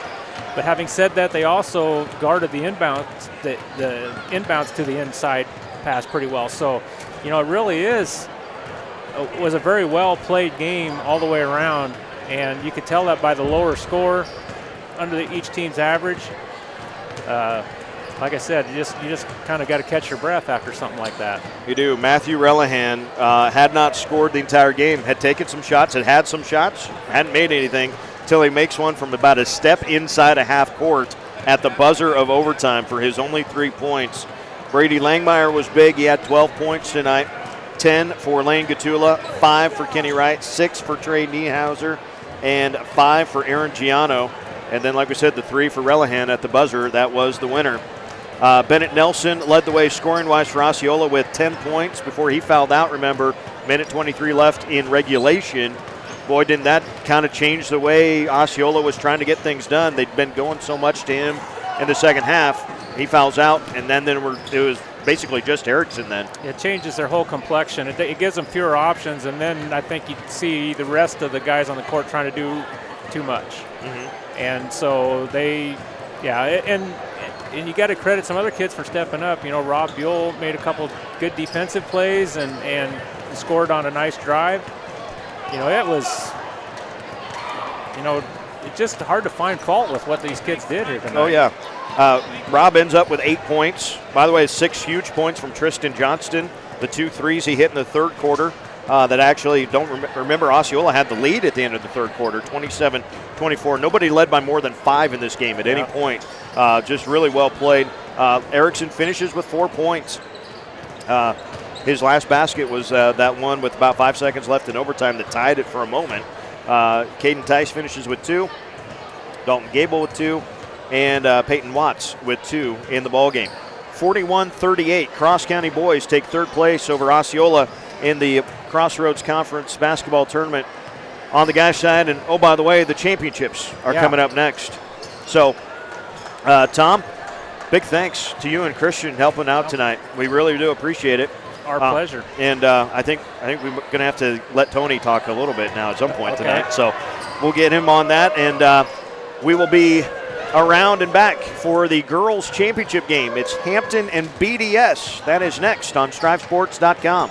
But having said that, they also guarded the inbounds, the inbounds to the inside pass pretty well. So, it really was a very well played game all the way around, and you could tell that by the lower score under each team's average. Like I said, you just kind of got to catch your breath after something like that. You do. Matthew Relihan had not scored the entire game, had taken some shots, had some shots, hadn't made anything until he makes one from about a step inside a half court at the buzzer of overtime for his only 3 points. Brady Langmeyer was big. He had 12 points tonight, 10 for Lane Gatula, 5 for Kenny Wright, 6 for Trey Niehauser, and 5 for Aaron Giano. And then, like we said, the 3 for Relihan at the buzzer. That was the winner. Bennett Nelson led the way scoring-wise for Osceola with 10 points before he fouled out. Remember, minute 23 left in regulation. Boy, didn't that kind of change the way Osceola was trying to get things done. They'd been going so much to him in the second half. He fouls out, and then it was basically just Erickson then. It changes their whole complexion. It gives them fewer options, and then I think you see the rest of the guys on the court trying to do too much. Mm-hmm. And so and you got to credit some other kids for stepping up. Rob Buell made a couple good defensive plays and scored on a nice drive. It was, it's just hard to find fault with what these kids did here tonight. Oh, yeah. Rob ends up with 8 points. By the way, 6 huge points from Tristan Johnston. The 2 threes he hit in the third quarter that actually, remember, Osceola had the lead at the end of the third quarter, 27-24. Nobody led by more than 5 in this game at any point. Just really well played. Erickson finishes with 4 points. His last basket was that one with about 5 seconds left in overtime that tied it for a moment. Caden Tice finishes with 2. Dalton Gable with 2. And Peyton Watts with 2 in the ballgame. 41-38. Cross County boys take third place over Osceola in the Crossroads Conference basketball tournament on the guys' side. And, oh, by the way, the championships are coming up next. So, Tom, Big thanks to you and Christian helping out tonight. We really do appreciate it. Our pleasure. And I think we're going to have to let Tony talk a little bit now at some point tonight. So we'll get him on that, and we will be around and back for the girls' championship game. It's Hampton and BDS. That is next on StriveSports.com.